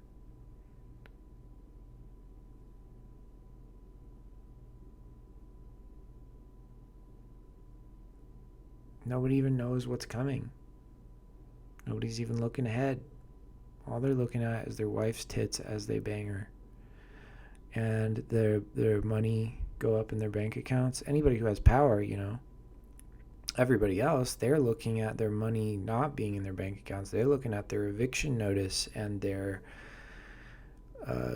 Nobody even knows what's coming. Nobody's even looking ahead. All they're looking at is their wife's tits as they bang her. And their money go up in their bank accounts. Anybody who has power, everybody else, they're looking at their money not being in their bank accounts. They're looking at their eviction notice and their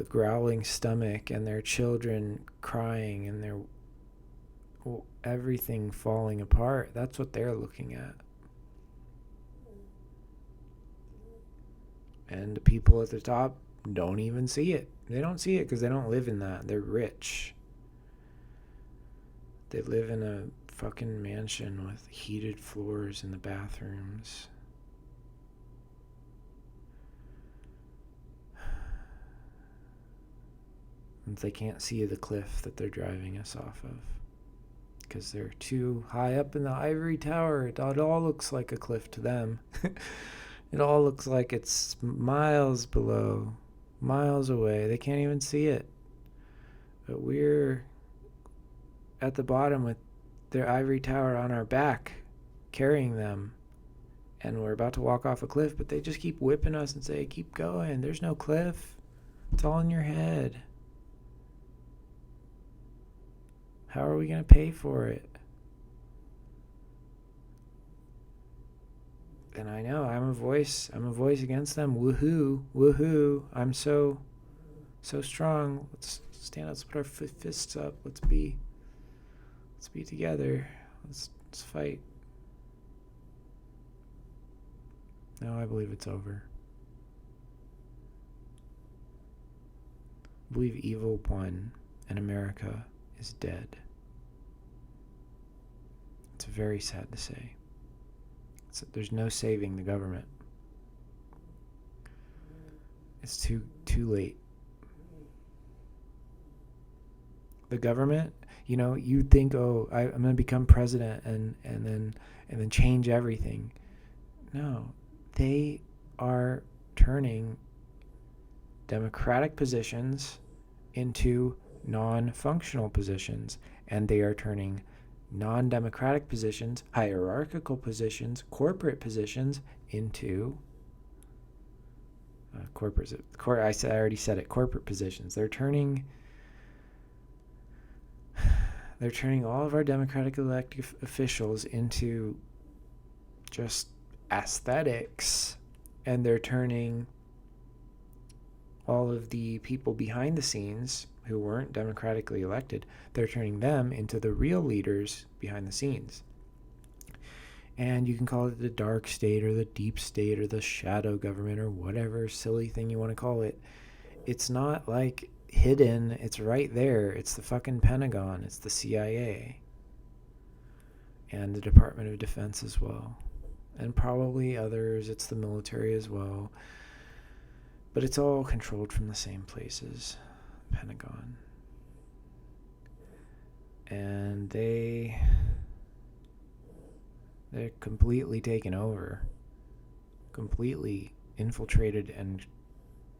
growling stomach and their children crying and their everything falling apart. That's what they're looking at. And the people at the top don't even see it. They don't see it because they don't live in that. They're rich. They live in a fucking mansion with heated floors in the bathrooms. And they can't see the cliff that they're driving us off of because they're too high up in the ivory tower. It all looks like a cliff to them. It all looks like it's miles below, miles away. They can't even see it. But we're at the bottom with their ivory tower on our back, carrying them. And we're about to walk off a cliff, but they just keep whipping us and say, keep going. There's no cliff. It's all in your head. How are we going to pay for it? And I know I'm a voice against them. Woohoo. I'm so strong. Let's stand up, let's put our fists up. Let's be together. Let's fight. No, I believe it's over. I believe evil won and America is dead. It's very sad to say. There's no saving the government. It's too late. The government, you'd think, I'm going to become president and then change everything. No, they are turning democratic positions into non-functional positions, and they are turning non-democratic positions, hierarchical positions, corporate positions into I already said it. Corporate positions. They're turning all of our democratic elected officials into just aesthetics, and they're turning all of the people behind the scenes who weren't democratically elected, they're turning them into the real leaders behind the scenes. And you can call it the dark state or the deep state or the shadow government or whatever silly thing you want to call it. It's not like hidden. It's right there. It's the fucking Pentagon. It's the CIA. And the Department of Defense as well. And probably others. It's the military as well. But it's all controlled from the same places. Pentagon. And they're completely taken over, completely infiltrated, and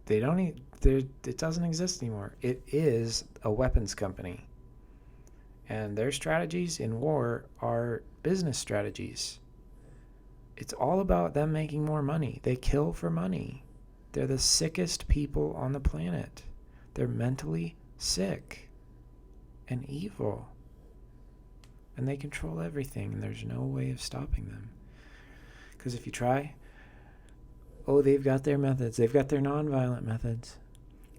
it doesn't exist anymore. It is a weapons company, and their strategies in war are business strategies. It's all about them making more money. They kill for money. They're the sickest people on the planet. They're mentally sick and evil. And they control everything, and there's no way of stopping them. Because if you try, they've got their methods. They've got their nonviolent methods.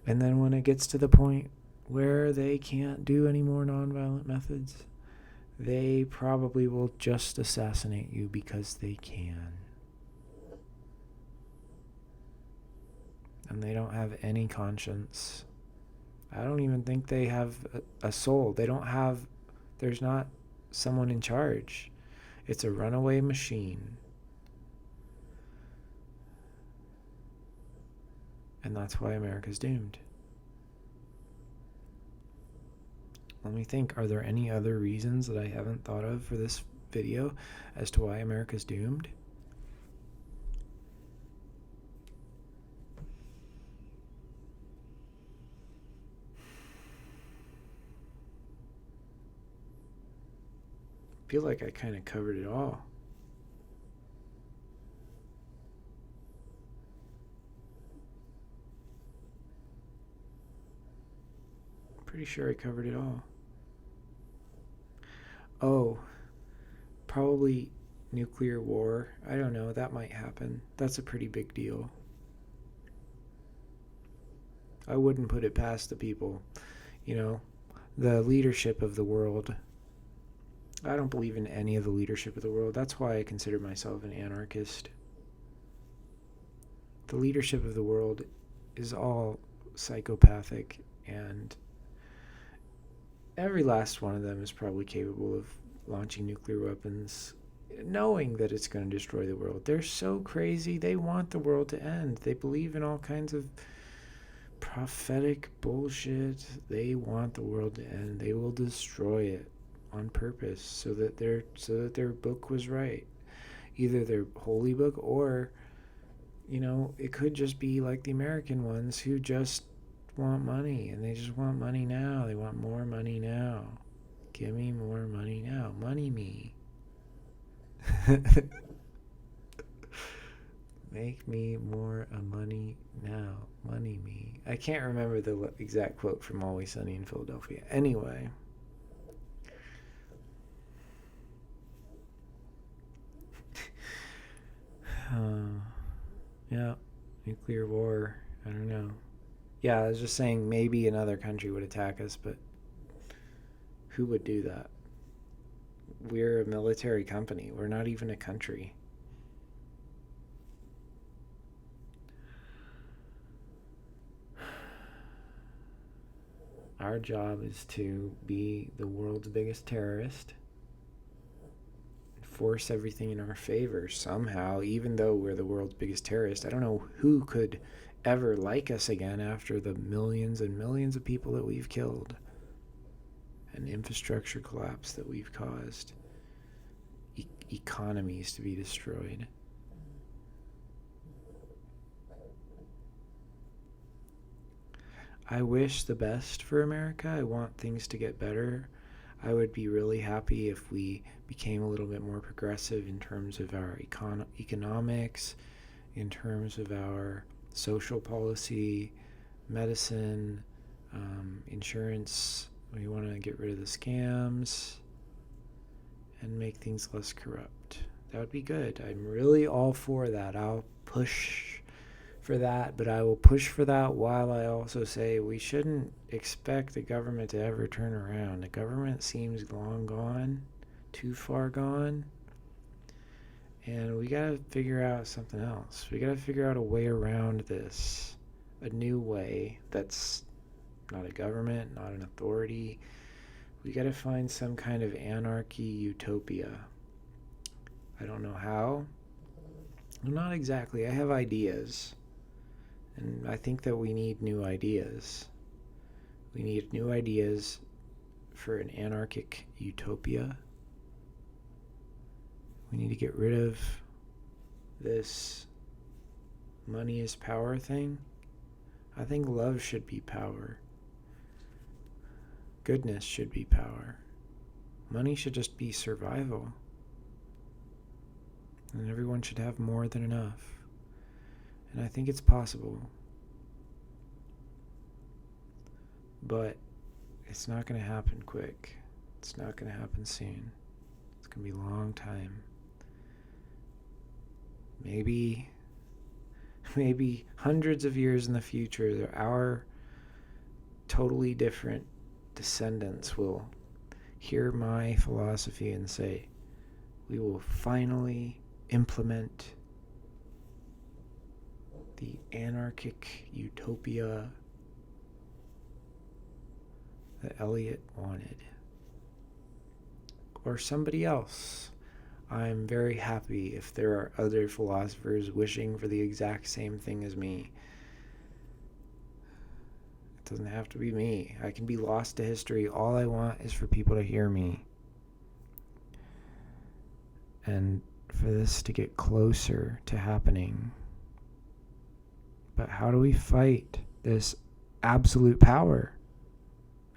And then when it gets to the point where they can't do any more nonviolent methods, they probably will just assassinate you because they can. And they don't have any conscience. I don't even think they have a soul. There's not someone in charge. It's a runaway machine. And that's why America's doomed. Let me think, are there any other reasons that I haven't thought of for this video as to why America's doomed? I feel like I kind of covered it all. Pretty sure I covered it all. Probably nuclear war. I don't know, that might happen. That's a pretty big deal. I wouldn't put it past the people, the leadership of the world. I don't believe in any of the leadership of the world. That's why I consider myself an anarchist. The leadership of the world is all psychopathic, and every last one of them is probably capable of launching nuclear weapons, knowing that it's going to destroy the world. They're so crazy. They want the world to end. They believe in all kinds of prophetic bullshit. They want the world to end. They will destroy it on purpose so that their book was right. Either their holy book, or it could just be like the American ones who just want money, and they just want money now. They want more money now. Give me more money now. Money me. Make me more money now. Money me. I can't remember the exact quote from Always Sunny in Philadelphia. Anyway. Yeah, nuclear war. I don't know. Yeah, I was just saying maybe another country would attack us, but who would do that? We're a military company. We're not even a country. Our job is to be the world's biggest terrorist, force everything in our favor somehow, even though we're the world's biggest terrorist. I don't know who could ever like us again after the millions and millions of people that we've killed and infrastructure collapse that we've caused, economies to be destroyed. I wish the best for America. I want things to get better. I would be really happy if we became a little bit more progressive in terms of our economics, in terms of our social policy, medicine, insurance. We want to get rid of the scams and make things less corrupt. That would be good. I'm really all for that. I'll push for that, but I will push for that while I also say we shouldn't expect the government to ever turn around. The government seems long gone, too far gone, and we gotta figure out something else. We gotta figure out a way around this, a new way that's not a government, not an authority. We gotta find some kind of anarchy utopia. I don't know how. Well, not exactly. I have ideas. And I think that we need new ideas. We need new ideas for an anarchic utopia. We need to get rid of this money is power thing. I think love should be power. Goodness should be power. Money should just be survival. And everyone should have more than enough. And I think it's possible. But it's not going to happen quick. It's not going to happen soon. It's going to be a long time. Maybe hundreds of years in the future, our totally different descendants will hear my philosophy and say, we will finally implement the anarchic utopia that Eliot wanted. Or somebody else. I'm very happy if there are other philosophers wishing for the exact same thing as me. It doesn't have to be me. I can be lost to history. All I want is for people to hear me. And for this to get closer to happening. But how do we fight this absolute power?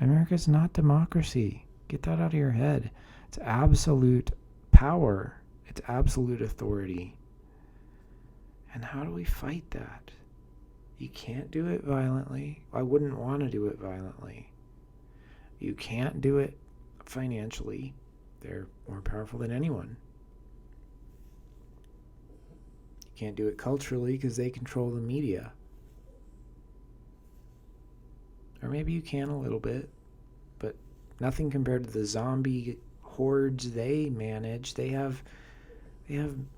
America's not democracy. Get that out of your head. It's absolute power. It's absolute authority. And how do we fight that? You can't do it violently. I wouldn't want to do it violently. You can't do it financially. They're more powerful than anyone. You can't do it culturally because they control the media. Or maybe you can a little bit, but nothing compared to the zombie hordes they manage. They have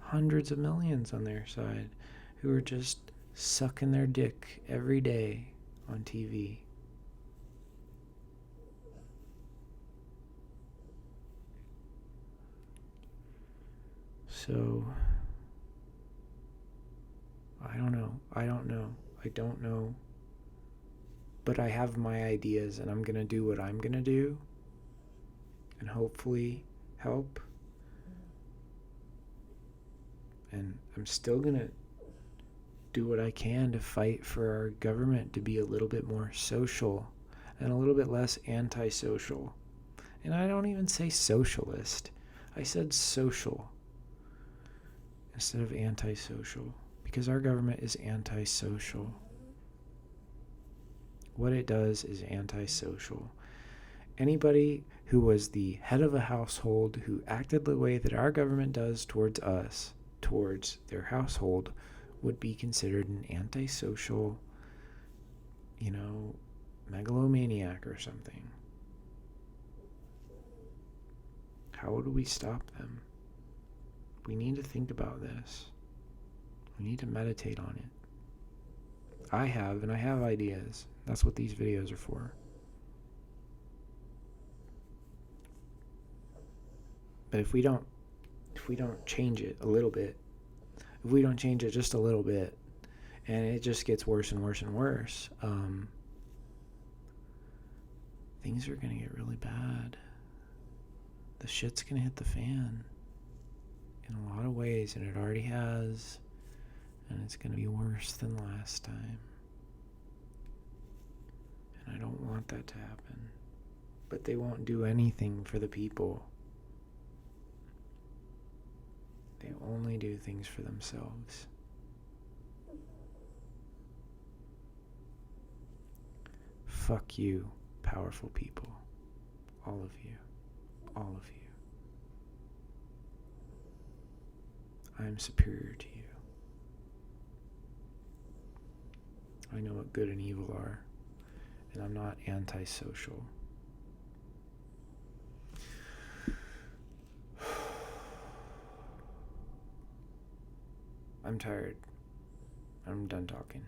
hundreds of millions on their side who are just sucking their dick every day on TV. So I don't know. But I have my ideas, and I'm going to do what I'm going to do, and hopefully help. And I'm still going to do what I can to fight for our government to be a little bit more social and a little bit less antisocial. And I don't even say socialist. I said social instead of antisocial, because our government is antisocial. What it does is antisocial. Anybody who was the head of a household who acted the way that our government does towards us, towards their household, would be considered an antisocial, megalomaniac or something. How would we stop them? We need to think about this. We need to meditate on it. I have ideas. That's what these videos are for. But if we don't change it a little bit, if we don't change it just a little bit, and it just gets worse and worse and worse, things are going to get really bad. The shit's going to hit the fan in a lot of ways, and it already has, and it's going to be worse than last time. And I don't want that to happen. But they won't do anything for the people. They only do things for themselves. Fuck you, powerful people. All of you. All of you. I am superior to you. I know what good and evil are, and I'm not antisocial. I'm tired. I'm done talking.